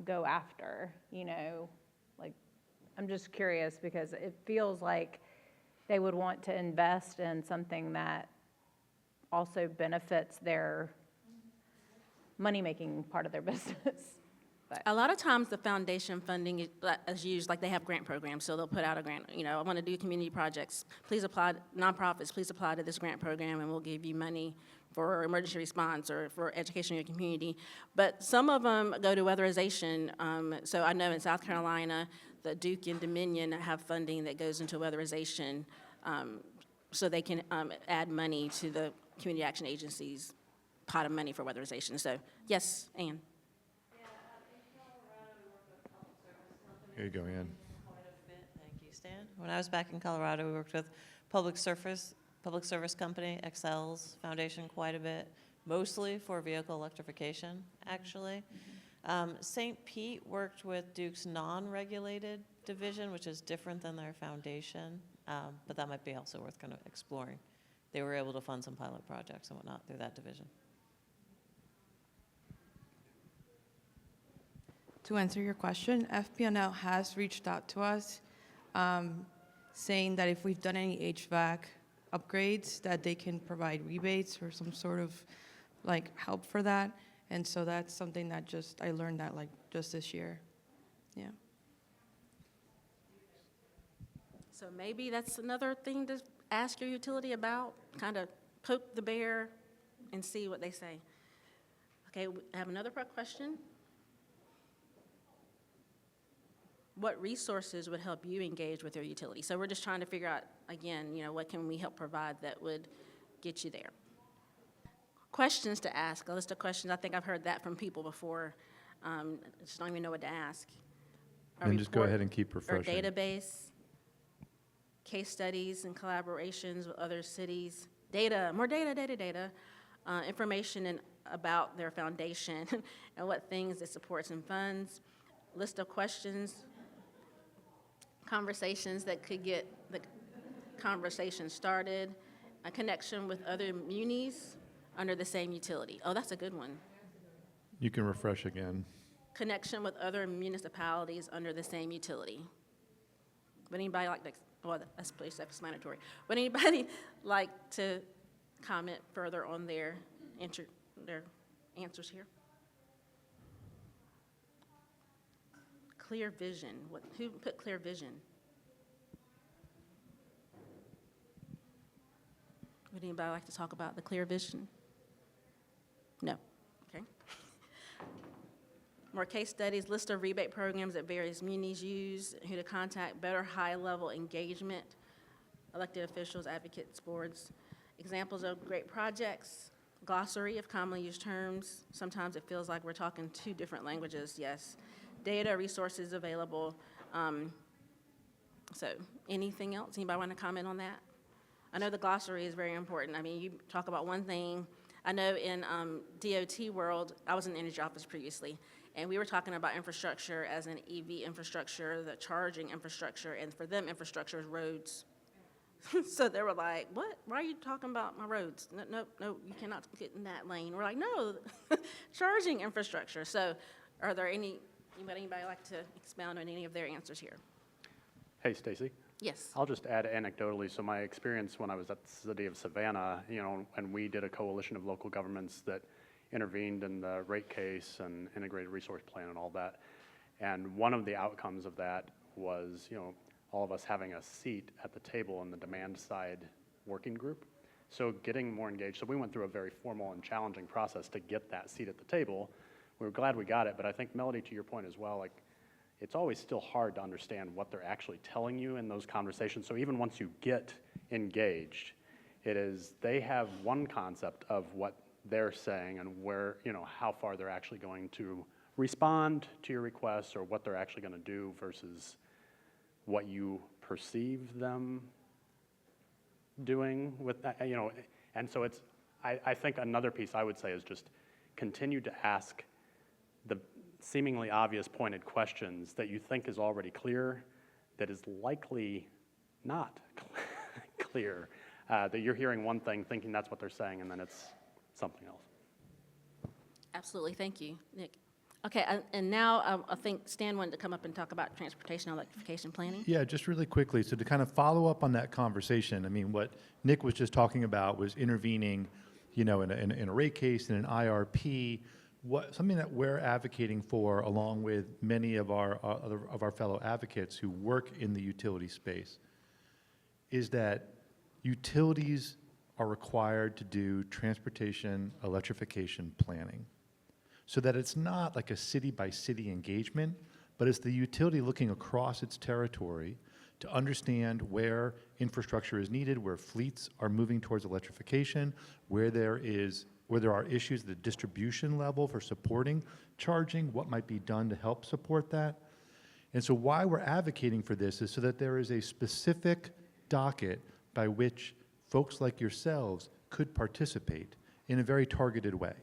go after, you know? Like, I'm just curious because it feels like they would want to invest in something that also benefits their money-making part of their business. But A lot of times the foundation funding is used, like they have grant programs, so they'll put out a grant, you know, I want to do community projects. Please apply, nonprofits, please apply to this grant program and we'll give you money for emergency response or for education in your community. But some of them go to weatherization. So I know in South Carolina, the Duke and Dominion have funding that goes into weatherization, so they can add money to the community action agencies' pot of money for weatherization. So yes, Ann. Here you go, Ann. Thank you, Stan. When I was back in Colorado, we worked with public service company, Excel's foundation quite a bit, mostly for vehicle electrification, actually. St. Pete worked with Duke's non-regulated division, which is different than their foundation, but that might be also worth kind of exploring. They were able to fund some pilot projects and whatnot through that division. To answer your question, FPNL has reached out to us saying that if we've done any HVAC upgrades, that they can provide rebates or some sort of like help for that. And so that's something that I learned that like just this year. Yeah. So maybe that's another thing to ask your utility about, kind of poke the bear and see what they say. Okay, we have another question. What resources would help you engage with your utility? So we're just trying to figure out, again, you know, what can we help provide that would get you there? Questions to ask, a list of questions. I think I've heard that from people before. Just don't even know what to ask. And just go ahead and keep refreshing. Or database, case studies and collaborations with other cities, data, more data, information about their foundation and what things it supports and funds, list of questions, conversations that could get the conversation started, a connection with other munis under the same utility. Oh, that's a good one. You can refresh again. Connection with other municipalities under the same utility. Would anybody like to, well, that's pretty self-explanatory. Would anybody like to comment further on their answers here? Clear vision. Who put clear vision? Would anybody like to talk about the clear vision? No. Okay. More case studies, list of rebate programs that various munis use, who to contact, better high-level engagement, elected officials, advocates, boards, examples of great projects, glossary of commonly used terms. Sometimes it feels like we're talking two different languages, yes. Data, resources available. So anything else? Anybody want to comment on that? I know the glossary is very important. I mean, you talk about one thing. I know in DOT world, I was in the energy office previously, and we were talking about infrastructure as an EV infrastructure, the charging infrastructure, and for them, infrastructure is roads. So they were like, what? Why are you talking about my roads? No, you cannot get in that lane. We're like, no, charging infrastructure. So are there anybody like to expound on any of their answers here? Hey, Stacy. Yes. I'll just add anecdotally. So my experience when I was at the city of Savannah, and we did a coalition of local governments that intervened in the rate case and integrated resource plan and all that. And one of the outcomes of that was, all of us having a seat at the table in the demand side working group. So getting more engaged. So we went through a very formal and challenging process to get that seat at the table. We were glad we got it, but I think, Melody, to your point as well, it's always still hard to understand what they're actually telling you in those conversations. So even once you get engaged, they have one concept of what they're saying and where, how far they're actually going to respond to your requests or what they're actually going to do versus what you perceive them doing with that, and so I think another piece I would say is just continue to ask the seemingly obvious pointed questions that you think is already clear, that is likely not clear, that you're hearing one thing, thinking that's what they're saying, and then it's something else. Absolutely, thank you, Nick. Okay, and now I think Stan wanted to come up and talk about transportation electrification planning. Yeah, just really quickly, so to kind of follow up on that conversation, I mean, what Nick was just talking about was intervening, in a rate case, in an IRP, something that we're advocating for, along with many of our fellow advocates who work in the utility space, is that utilities are required to do transportation electrification planning, so that it's not like a city-by-city engagement, but it's the utility looking across its territory to understand where infrastructure is needed, where fleets are moving towards electrification, where there are issues at the distribution level for supporting charging, what might be done to help support that. And so why we're advocating for this is so that there is a specific docket by which folks like yourselves could participate in a very targeted way,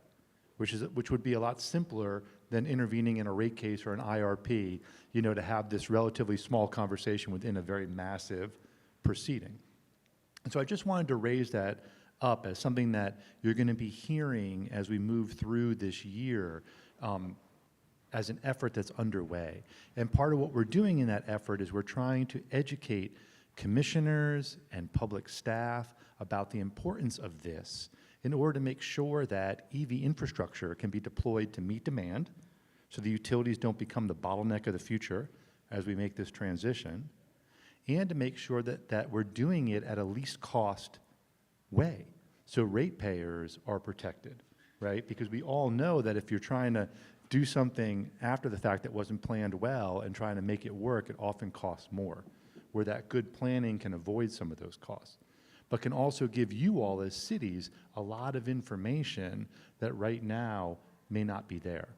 which would be a lot simpler than intervening in a rate case or an IRP, to have this relatively small conversation within a very massive proceeding. And so I just wanted to raise that up as something that you're going to be hearing as we move through this year as an effort that's underway. And part of what we're doing in that effort is we're trying to educate commissioners and public staff about the importance of this in order to make sure that EV infrastructure can be deployed to meet demand, so the utilities don't become the bottleneck of the future as we make this transition, and to make sure that we're doing it at a least cost way, so ratepayers are protected, right? Because we all know that if you're trying to do something after the fact that wasn't planned well and trying to make it work, it often costs more, where that good planning can avoid some of those costs, but can also give you all as cities a lot of information that right now may not be there.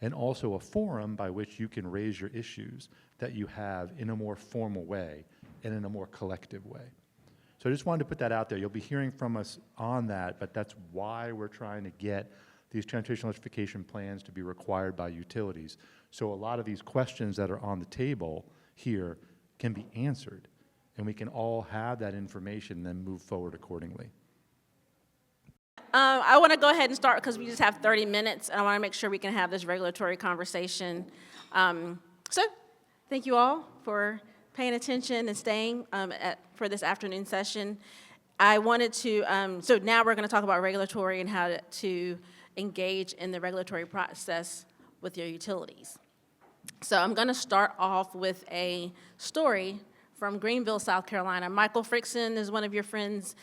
And also a forum by which you can raise your issues that you have in a more formal way and in a more collective way. So I just wanted to put that out there. You'll be hearing from us on that, but that's why we're trying to get these transportation electrification plans to be required by utilities. So a lot of these questions that are on the table here can be answered, and we can all have that information and then move forward accordingly. I want to go ahead and start because we just have 30 minutes, and I want to make sure we can have this regulatory conversation. So thank you all for paying attention and staying for this afternoon session. I wanted to, so now we're going to talk about regulatory and how to engage in the regulatory process with your utilities. So I'm going to start off with a story from Greenville, South Carolina. Michael Frickson is one of your friends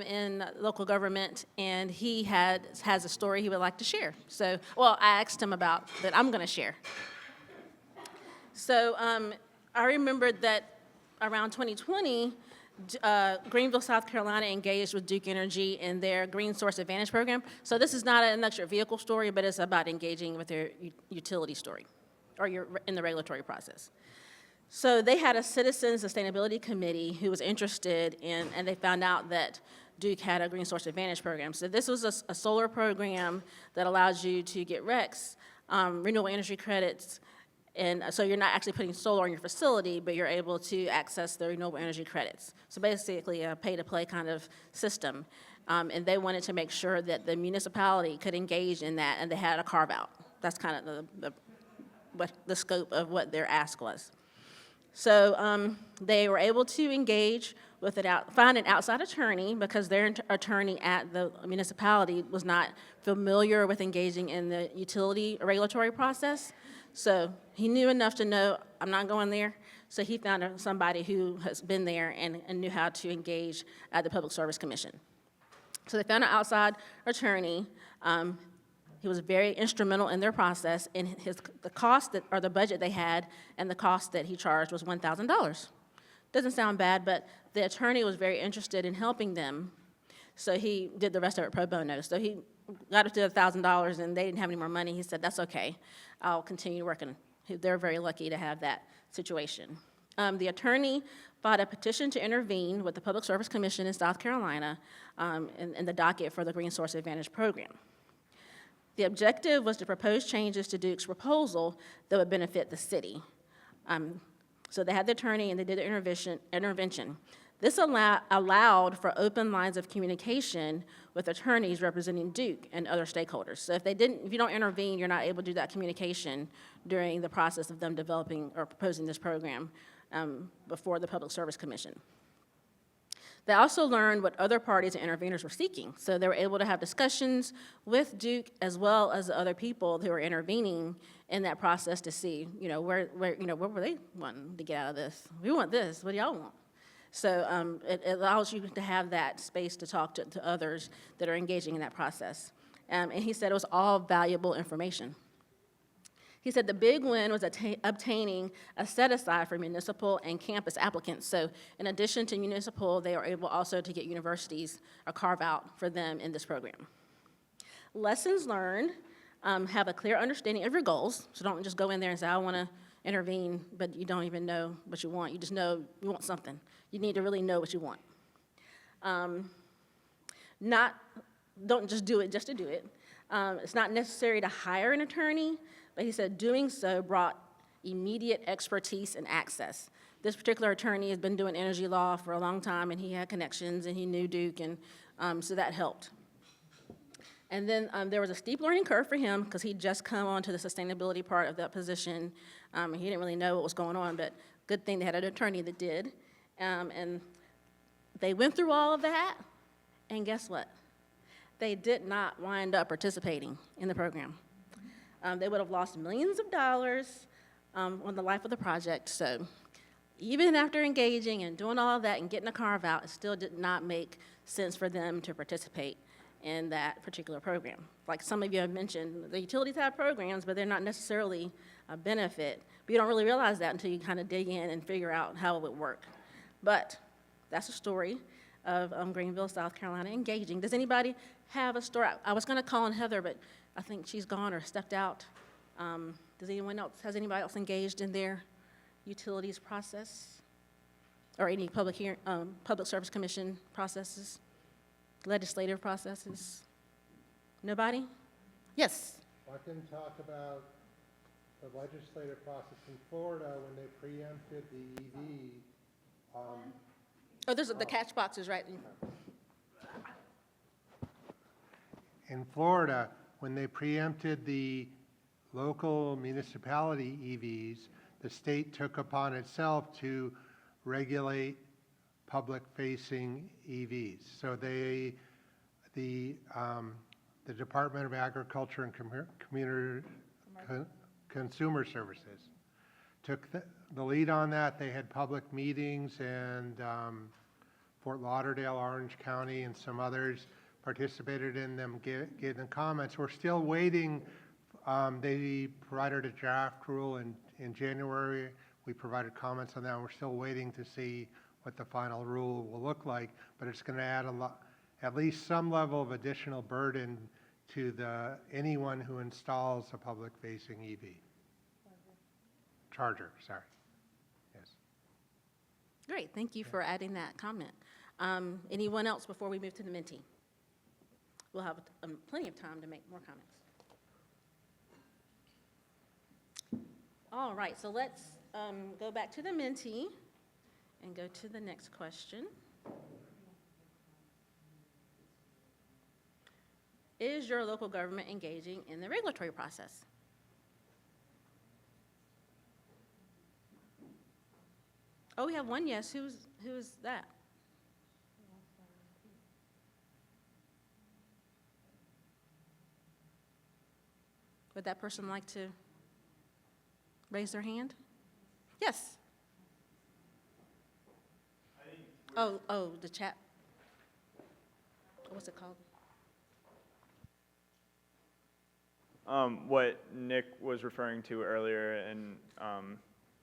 in local government, and he has a story he would like to share. So, well, I asked him about that I'm going to share. So I remembered that around 2020, Greenville, South Carolina engaged with Duke Energy in their Green Source Advantage program. So this is not an electric vehicle story, but it's about engaging with their utility story, or in the regulatory process. So they had a citizen sustainability committee who was interested in, and they found out that Duke had a Green Source Advantage program. So this was a solar program that allows you to get RECs, renewable energy credits, and so you're not actually putting solar on your facility, but you're able to access the renewable energy credits. So basically a pay-to-play kind of system. And they wanted to make sure that the municipality could engage in that, and they had a carve-out. That's kind of the scope of what their ask was. So they were able to engage with find an outside attorney because their attorney at the municipality was not familiar with engaging in the utility regulatory process. So he knew enough to know, I'm not going there. So he found somebody who has been there and knew how to engage at the Public Service Commission. So they found an outside attorney. He was very instrumental in their process, and the cost or the budget they had and the cost that he charged was $1,000. Doesn't sound bad, but the attorney was very interested in helping them, so he did the rest of it pro bono. So he got up to $1,000, and they didn't have any more money. He said, that's okay, I'll continue working. They're very lucky to have that situation. The attorney filed a petition to intervene with the Public Service Commission in South Carolina in the docket for the Green Source Advantage program. The objective was to propose changes to Duke's proposal that would benefit the city. So they had the attorney and they did the intervention. This allowed for open lines of communication with attorneys representing Duke and other stakeholders. So if you don't intervene, you're not able to do that communication during the process of them developing or proposing this program before the Public Service Commission. They also learned what other parties and interveners were seeking. So they were able to have discussions with Duke as well as the other people who were intervening in that process to see, where were they wanting to get out of this? We want this, what do y'all want? So it allows you to have that space to talk to others that are engaging in that process. And he said it was all valuable information. He said the big win was obtaining a set-aside for municipal and campus applicants. So in addition to municipal, they were able also to get universities a carve-out for them in this program. Lessons learned, have a clear understanding of your goals. So don't just go in there and say, I want to intervene, but you don't even know what you want. You just know you want something. You need to really know what you want. Don't just do it just to do it. It's not necessary to hire an attorney, but he said doing so brought immediate expertise and access. This particular attorney has been doing energy law for a long time, and he had connections, and he knew Duke, and so that helped. And then there was a steep learning curve for him because he'd just come onto the sustainability part of that position. He didn't really know what was going on, but good thing they had an attorney that did. And they went through all of that, and guess what? They did not wind up participating in the program. They would have lost millions of dollars on the life of the project. So even after engaging and doing all of that and getting a carve out, it still did not make sense for them to participate in that particular program. Like some of you have mentioned, the utilities have programs, but they're not necessarily a benefit. But you don't really realize that until you kind of dig in and figure out how it would work. But that's a story of Greenville, South Carolina engaging. Does anybody have a story? I was going to call on Heather, but I think she's gone or stepped out. Has anybody else engaged in their utilities process? Or any public service commission processes? Legislative processes? Nobody? Yes? I can talk about the legislative process in Florida when they preempted the EV. There's the catch boxes, right? In Florida, when they preempted the local municipality EVs, the state took upon itself to regulate public-facing EVs. So the Department of Agriculture and Consumer Services took the lead on that. They had public meetings, and Fort Lauderdale, Orange County, and some others participated in them, gave them comments. We're still waiting. They provided a draft rule in January. We provided comments on that, and we're still waiting to see what the final rule will look like, but it's going to add at least some level of additional burden to anyone who installs a public-facing EV. Charger, sorry. Yes. Great, thank you for adding that comment. Anyone else before we move to the mentee? We'll have plenty of time to make more comments. All right, so let's go back to the mentee and go to the next question. Is your local government engaging in the regulatory process? Oh, we have one yes. Who is that? Would that person like to raise their hand? Yes. Oh, the chat. What's it called? What Nick was referring to earlier and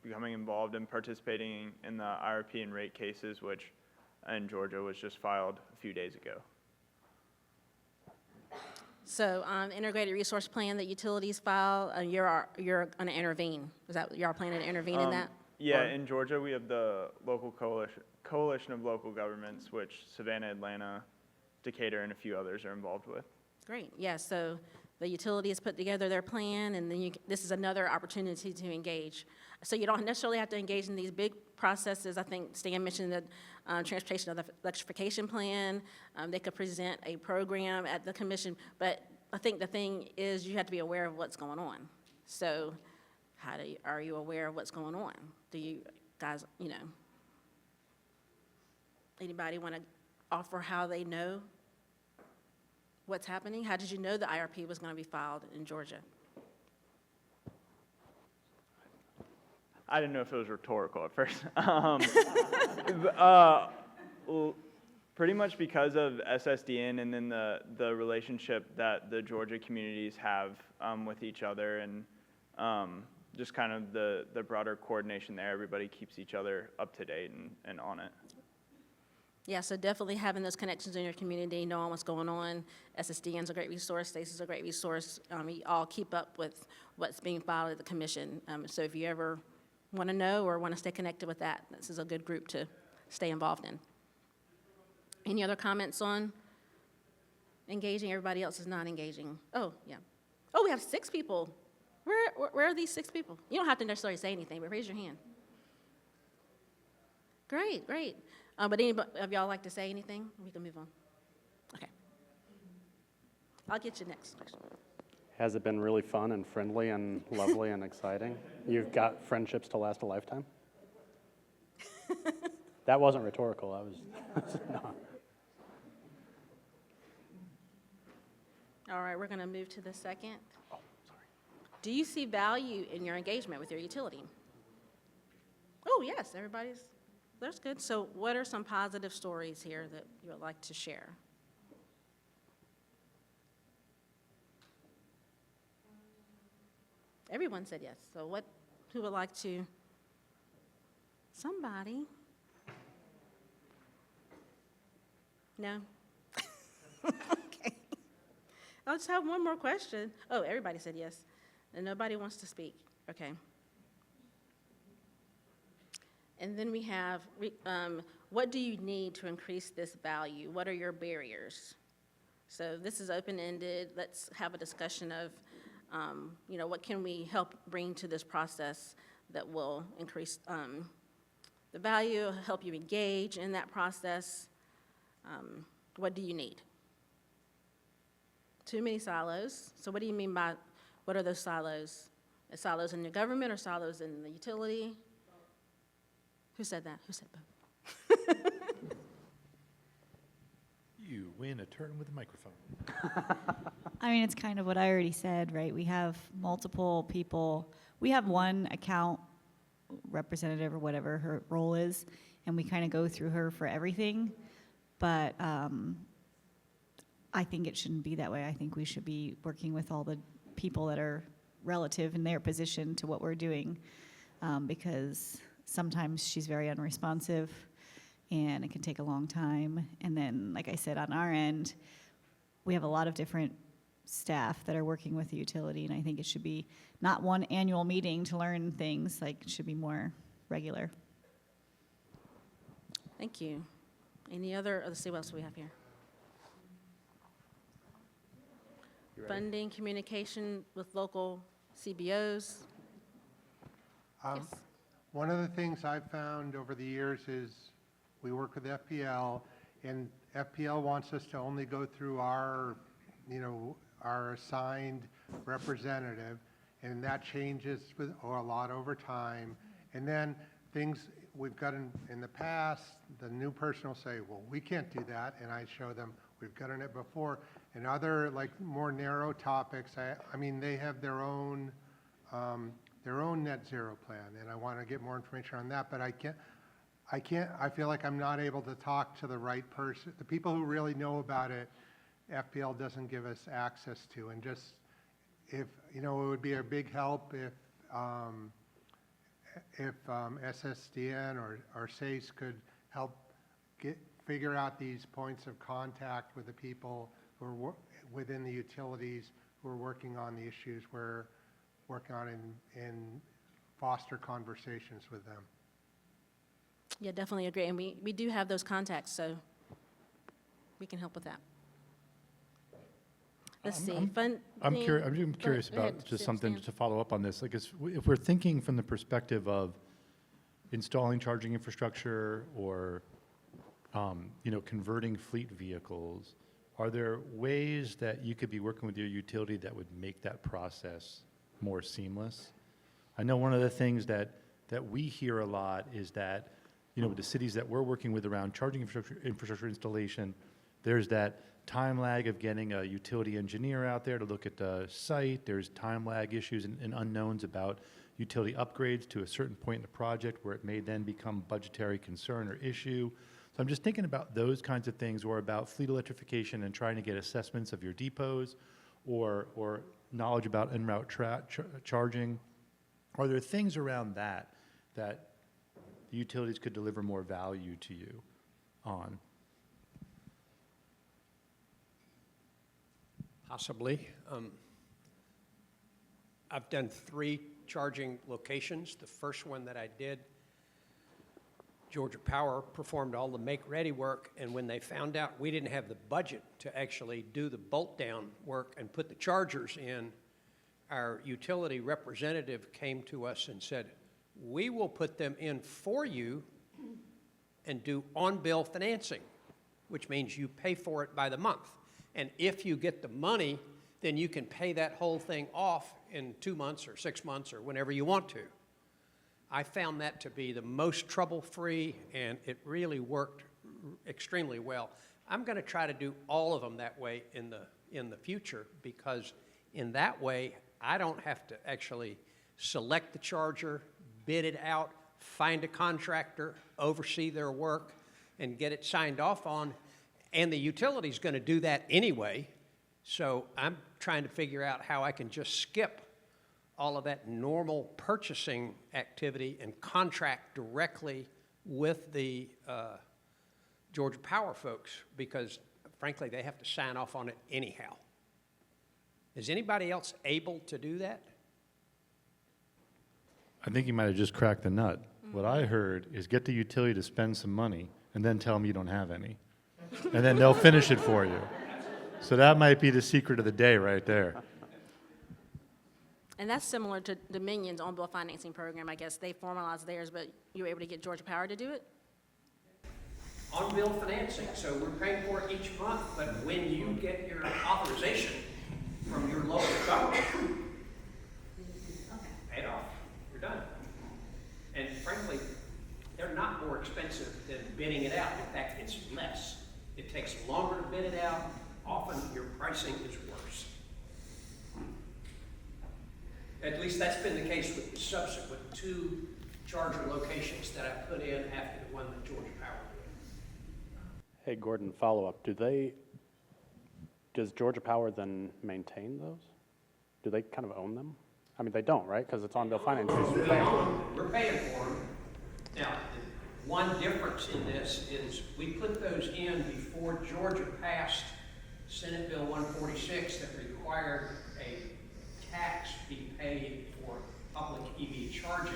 becoming involved and participating in the IRP and rate cases, which in Georgia was just filed a few days ago. So integrated resource plan that utilities file, you're going to intervene. Is that, you're planning to intervene in that? Yeah, Or- in Georgia, we have the local coalition of local governments, which Savannah, Atlanta, Decatur, and a few others are involved with. Great, yeah, so the utility has put together their plan, and then this is another opportunity to engage. So you don't necessarily have to engage in these big processes. I think Stan mentioned the transportation of the electrification plan. They could present a program at the commission, but I think the thing is you have to be aware of what's going on. So are you aware of what's going on? Do you guys, anybody want to offer how they know what's happening? How did you know the IRP was going to be filed in Georgia? I didn't know if it was rhetorical at first. Pretty much because of SSDN and then the relationship that the Georgia communities have with each other, and just kind of the broader coordination there. Everybody keeps each other up to date and on it. Yeah, so definitely having those connections in your community, knowing what's going on. SSDN's a great resource, STACE's a great resource. You all keep up with what's being filed at the commission. So if you ever want to know or want to stay connected with that, this is a good group to stay involved in. Any other comments on engaging? Everybody else is not engaging. Oh, yeah. Oh, we have 6 people. Where are these 6 people? You don't have to necessarily say anything, but raise your hand. Great, great. But anybody of y'all like to say anything? We can move on. Okay. I'll get you next question. Has it been really fun and friendly and lovely and exciting? You've got friendships to last a lifetime? That wasn't rhetorical. I was no. All right, we're going to move to the second. Oh, sorry. Do you see value in your engagement with your utility? Oh, yes, that's good. So what are some positive stories here that you would like to share? Everyone said yes. So who would like to? Somebody? No? Okay. I'll just have one more question. Oh, everybody said yes. And nobody wants to speak. Okay. And then we have, what do you need to increase this value? What are your barriers? So this is open-ended. Let's have a discussion of, what can we help bring to this process that will increase the value, help you engage in that process. What do you need? Too many silos. So what do you mean by, what are those silos? Silos in the government or silos in the utility? Who said that? Who said both? You win a turn with a microphone. I mean, it's kind of what I already said, right? We have multiple people. We have one account representative or whatever her role is, and we kind of go through her for everything. But I think it shouldn't be that way. I think we should be working with all the people that are relative in their position to what we're doing, because sometimes she's very unresponsive and it can take a long time. And then, like I said, on our end, we have a lot of different staff that are working with the utility, and I think it should be not one annual meeting to learn things, like it should be more regular. Thank you. Any other, let's see what else we have here. Funding, communication with local CBOs. Yes. One of the things I've found over the years is we work with FPL, and FPL wants us to only go through our, our assigned representative, and that changes with a lot over time. And then things we've got in the past, the new person will say, well, we can't do that, and I show them we've gotten it before. And other more narrow topics, I mean, they have their own net zero plan, and I want to get more information on that, but I feel like I'm not able to talk to the right person. The people who really know about it, FPL doesn't give us access to, and just if, it would be a big help if SSDN or SACE could help figure out these points of contact with the people who are within the utilities who are working on the issues we're working on and foster conversations with them. Yeah, definitely agree. And we do have those contacts, so we can help with that. Let's see. I'm curious about just something to follow up on this. Like, if we're thinking from the perspective of installing charging infrastructure or, converting fleet vehicles, are there ways that you could be working with your utility that would make that process more seamless? I know one of the things that we hear a lot is that, with the cities that we're working with around charging infrastructure installation, there's that time lag of getting a utility engineer out there to look at the site. There's time lag issues and unknowns about utility upgrades to a certain point in the project where it may then become budgetary concern or issue. So I'm just thinking about those kinds of things, or about fleet electrification and trying to get assessments of your depots or knowledge about en route charging. Are there things around that the utilities could deliver more value to you on? Possibly. I've done 3 charging locations. The first one that I did, Georgia Power performed all the make-ready work, and when they found out we didn't have the budget to actually do the bolt-down work and put the chargers in, our utility representative came to us and said, we will put them in for you and do on-bill financing, which means you pay for it by the month. And if you get the money, then you can pay that whole thing off in 2 months or 6 months or whenever you want to. I found that to be the most trouble-free, and it really worked extremely well. I'm going to try to do all of them that way in the future, because in that way, I don't have to actually select the charger, bid it out, find a contractor, oversee their work, and get it signed off on. And the utility's going to do that anyway. So I'm trying to figure out how I can just skip all of that normal purchasing activity and contract directly with the Georgia Power folks, because frankly, they have to sign off on it anyhow. Is anybody else able to do that? I think you might have just cracked the nut. What I heard is get the utility to spend some money and then tell them you don't have any. And then they'll finish it for you. So that might be the secret of the day right there. And that's similar to Dominion's on-bill financing program. I guess they formalized theirs, but you were able to get Georgia Power to do it? On-bill financing, so we're paying for it each month, but when you get your authorization from your local government, pay it off, you're done. And frankly, they're not more expensive than bidding it out. In fact, it's less. It takes longer to bid it out. Often your pricing is worse. At least that's been the case with the subsequent 2 charger locations that I put in after the one that Georgia Power did. Hey, Gordon, follow-up. Does Georgia Power then maintain those? Do they kind of own them? I mean, they don't, right? Because it's on-bill financing. We're paying for them. Now, one difference in this is we put those in before Georgia passed Senate Bill 146 that required a tax be paid for public EV charging.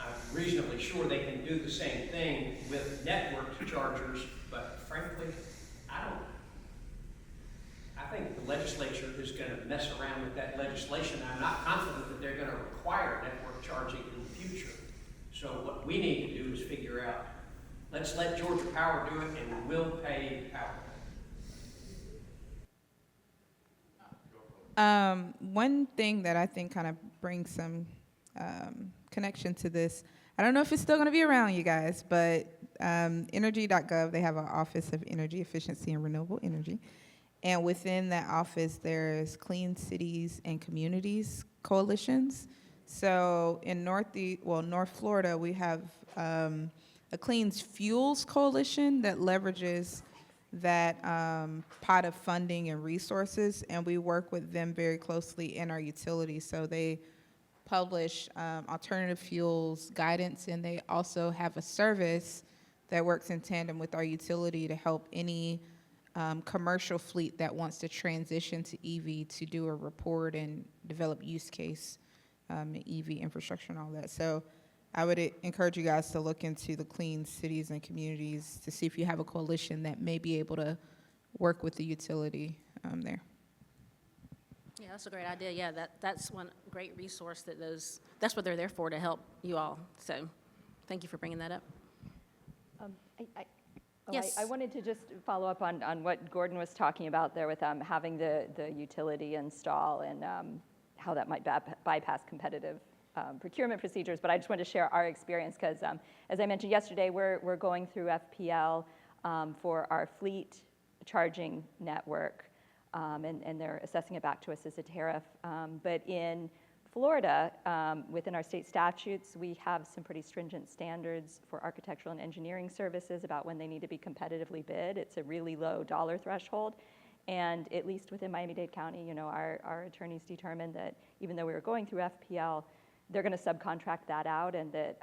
I'm reasonably sure they can do the same thing with networked chargers, but frankly, I think the legislature is going to mess around with that legislation. I'm not confident that they're going to require network charging in the future. So what we need to do is figure out, let's let Georgia Power do it, and we'll pay power. One thing that I think kind of brings some connection to this, I don't know if it's still going to be around, you guys, but energy.gov, they have an Office of Energy Efficiency and Renewable Energy. And within that office, there's Clean Cities and Communities coalitions. So in North Florida, we have a Clean Fuels coalition that leverages that pot of funding and resources, and we work with them very closely in our utilities. So they publish alternative fuels guidance, and they also have a service that works in tandem with our utility to help any commercial fleet that wants to transition to EV to do a report and develop use case EV infrastructure and all that. So I would encourage you guys to look into the Clean Cities and Communities to see if you have a coalition that may be able to work with the utility there. Yeah, that's a great idea. Yeah, that's one great resource that's what they're there for, to help you all. So thank you for bringing that up. Yes. I wanted to just follow up on what Gordon was talking about there with having the utility install and how that might bypass competitive procurement procedures. But I just wanted to share our experience because, as I mentioned yesterday, we're going through FPL for our fleet charging network, and they're assessing it back to us as a tariff. But in Florida, within our state statutes, we have some pretty stringent standards for architectural and engineering services about when they need to be competitively bid. It's a really low dollar threshold. And at least within Miami-Dade County, our attorneys determined that even though we were going through FPL, they're going to subcontract that out, and that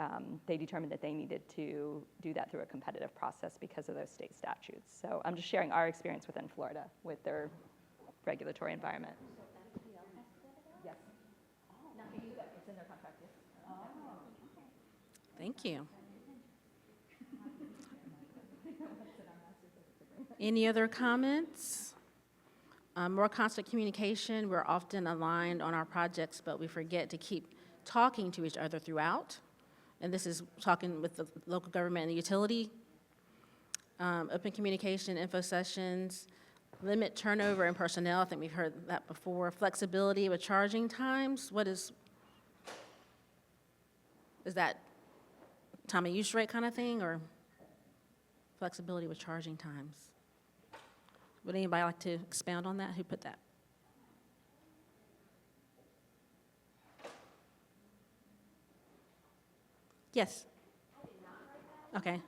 they determined that they needed to do that through a competitive process because of those state statutes. So I'm just sharing our experience within Florida with their regulatory environment. Yes. It's in their contract, yes. Thank you. Any other comments? More constant communication. We're often aligned on our projects, but we forget to keep talking to each other throughout. And this is talking with the local government and the utility. Open communication, info sessions, limit turnover in personnel. I think we've heard that before. Flexibility with charging times. Is that time of use rate kind of thing, or flexibility with charging times? Would anybody like to expound on that? Who put that? Yes. Okay.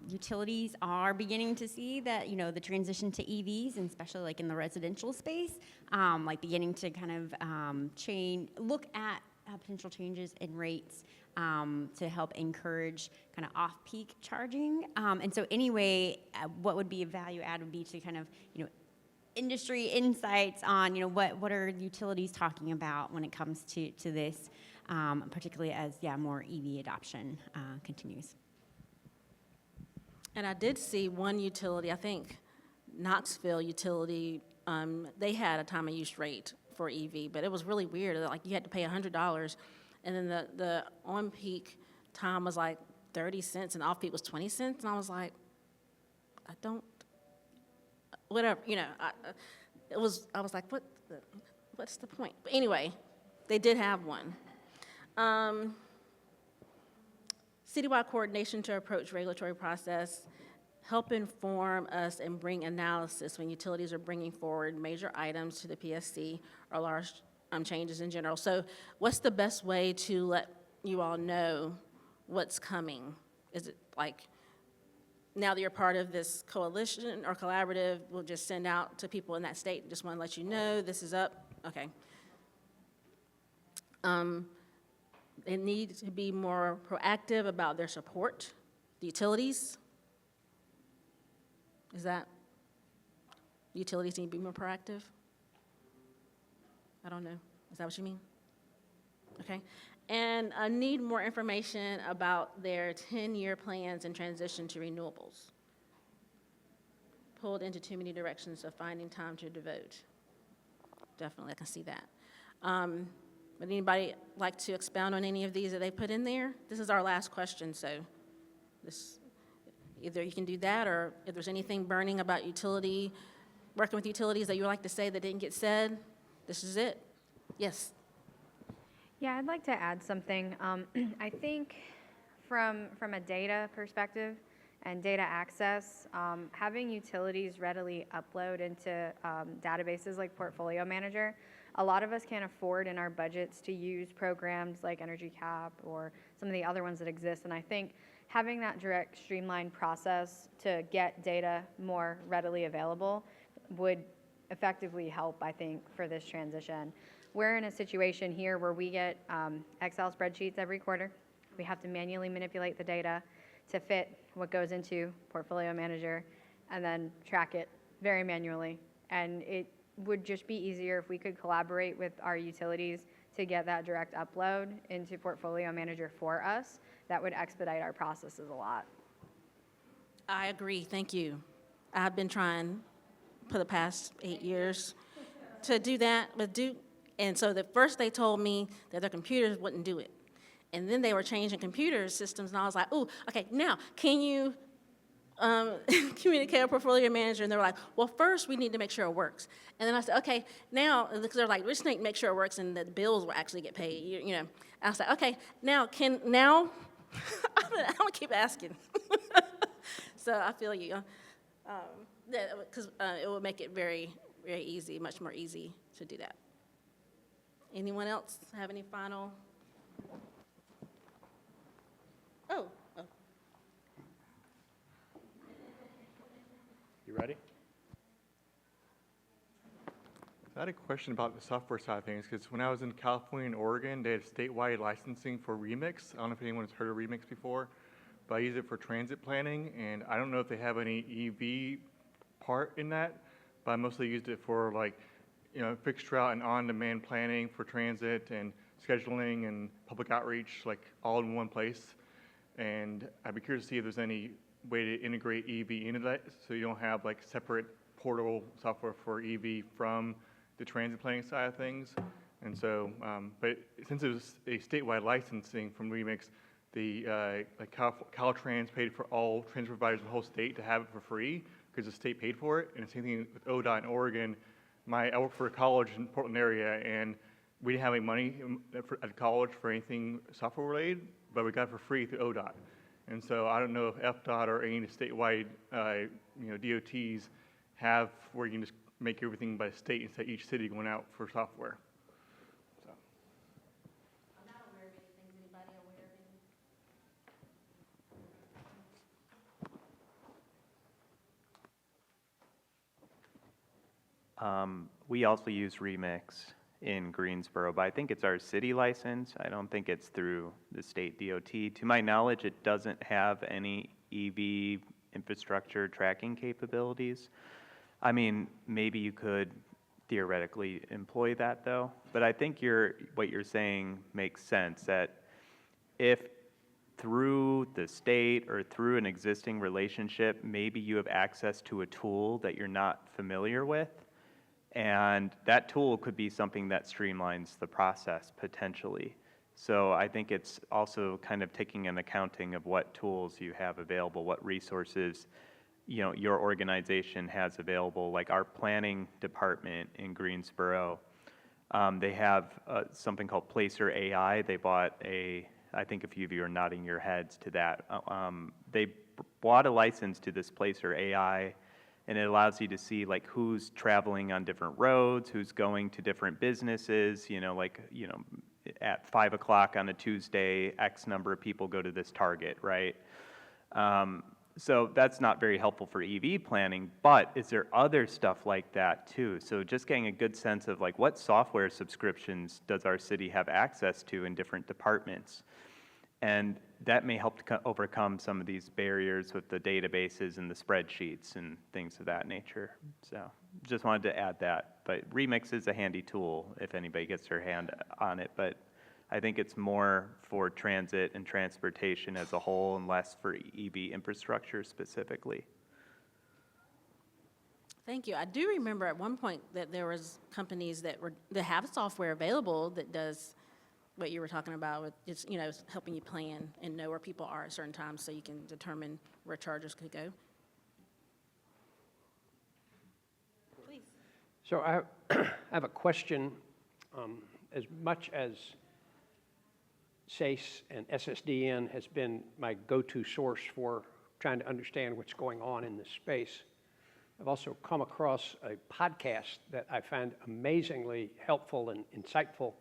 Utilities are beginning to see that, the transition to EVs, and especially like in the residential space, like beginning to kind of look at potential changes in rates to help encourage kind of off-peak charging. And so anyway, what would be a value add would be to kind of, industry insights on, what are utilities talking about when it comes to this, particularly as, more EV adoption continues. And I did see one utility, I think Knoxville utility, they had a time of use rate for EV, but it was really weird. Like, you had to pay $100, and then the on-peak time was like 30 cents, and off-peak was 20 cents, and I was like, whatever, I was like, what's the point? But anyway, they did have one. Citywide coordination to approach regulatory process, help inform us and bring analysis when utilities are bringing forward major items to the PSC or large changes in general. So what's the best way to let you all know what's coming? Is it like, now that you're part of this coalition or collaborative, we'll just send out to people in that state and just want to let you know this is up? Okay. They need to be more proactive about their support, the utilities. Is that, utilities need to be more proactive? I don't know. Is that what you mean? Okay. And I need more information about their 10-year plans and transition to renewables. Pulled into too many directions of finding time to devote. Definitely, I can see that. Would anybody like to expound on any of these that they put in there? This is our last question, so this, either you can do that, or if there's anything burning about working with utilities that you would like to say that didn't get said, this is it. Yes. Yeah, I'd like to add something. I think from a data perspective and data access, having utilities readily upload into databases like Portfolio Manager, a lot of us can't afford in our budgets to use programs like Energy Cap or some of the other ones that exist. And I think having that direct streamlined process to get data more readily available would effectively help, I think, for this transition. We're in a situation here where we get Excel spreadsheets every quarter. We have to manually manipulate the data to fit what goes into Portfolio Manager and then track it very manually. And it would just be easier if we could collaborate with our utilities to get that direct upload into Portfolio Manager for us. That would expedite our processes a lot. I agree, thank you. I've been trying for the past 8 years to do that with Duke. And so first they told me that their computers wouldn't do it. And then they were changing computer systems, and I was like, oh, okay, now, can you communicate with Portfolio Manager? And they were like, well, first we need to make sure it works. And then I said, okay, now, because they're like, we just need to make sure it works and that the bills will actually get paid, you know. I was like, okay, now, I'm gonna keep asking. So I feel you, because it will make it very, very easy, much more easy to do that. Anyone else have any final? Oh. You ready? I had a question about the software side of things, because when I was in California and Oregon, they had statewide licensing for Remix. I don't know if anyone's heard of Remix before, but I use it for transit planning, and I don't know if they have any EV part in that, but I mostly used it for, like, you know, fixed route and on-demand planning for transit and scheduling and public outreach, like all in one place. And I'd be curious to see if there's any way to integrate EV into that, so you don't have like separate portal software for EV from the transit planning side of things. And so, but since it was a statewide licensing from Remix, the like Caltrans paid for all transit providers in the whole state to have it for free because the state paid for it. And the same thing with ODOT in Oregon. I work for a college in Portland area, and we didn't have any money at college for anything software related, but we got it for free through ODOT. And so I don't know if FDOT or any statewide DOTs have where you can just make everything by state instead of each city going out for software. So. I'm not aware of anything. Is anybody aware of anything? We also use Remix in Greensboro, but I think it's our city license. I don't think it's through the state DOT. To my knowledge, it doesn't have any EV infrastructure tracking capabilities. I mean, maybe you could theoretically employ that though, but I think what you're saying makes sense, that if through the state or through an existing relationship, maybe you have access to a tool that you're not familiar with, and that tool could be something that streamlines the process potentially. So I think it's also kind of taking an accounting of what tools you have available, what resources your organization has available. Like our planning department in Greensboro, they have something called Placer AI. They bought I think a few of you are nodding your heads to that. They bought a license to this Placer AI, and it allows you to see like who's traveling on different roads, who's going to different businesses, at 5 o'clock on a Tuesday, X number of people go to this Target, right? So that's not very helpful for EV planning, but is there other stuff like that too? So just getting a good sense of like what software subscriptions does our city have access to in different departments? And that may help to overcome some of these barriers with the databases and the spreadsheets and things of that nature. So just wanted to add that. But Remix is a handy tool if anybody gets their hand on it. But I think it's more for transit and transportation as a whole and less for EV infrastructure specifically. Thank you. I do remember at one point that there was companies that have software available that does what you were talking about with just, helping you plan and know where people are at certain times so you can determine where chargers could go. Please. So I have a question. As much as SACE and SSDN has been my go-to source for trying to understand what's going on in this space, I've also come across a podcast that I find amazingly helpful and insightful.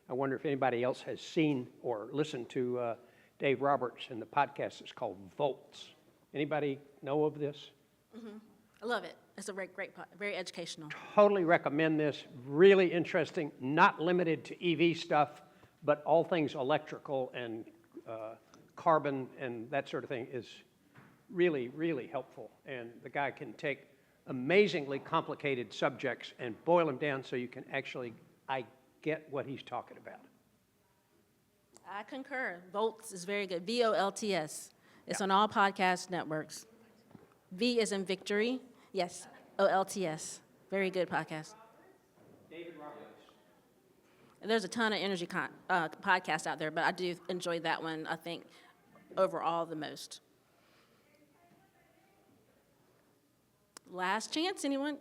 I wonder if anybody else has seen or listened to Dave Roberts and the podcast. It's called Volts. Anybody know of this? Mm-hmm. I love it. It's a very educational. Totally recommend this. Really interesting, not limited to EV stuff, but all things electrical and carbon and that sort of thing is really, really helpful. And the guy can take amazingly complicated subjects and boil them down so you can actually, I get what he's talking about. I concur. Volts is very good. VOLTS. It's on all podcast networks. V is in victory. Yes. OLTS. Very good podcast. David Roberts. There's a ton of energy podcasts out there, but I do enjoy that one, I think, overall the most. Last chance, anyone?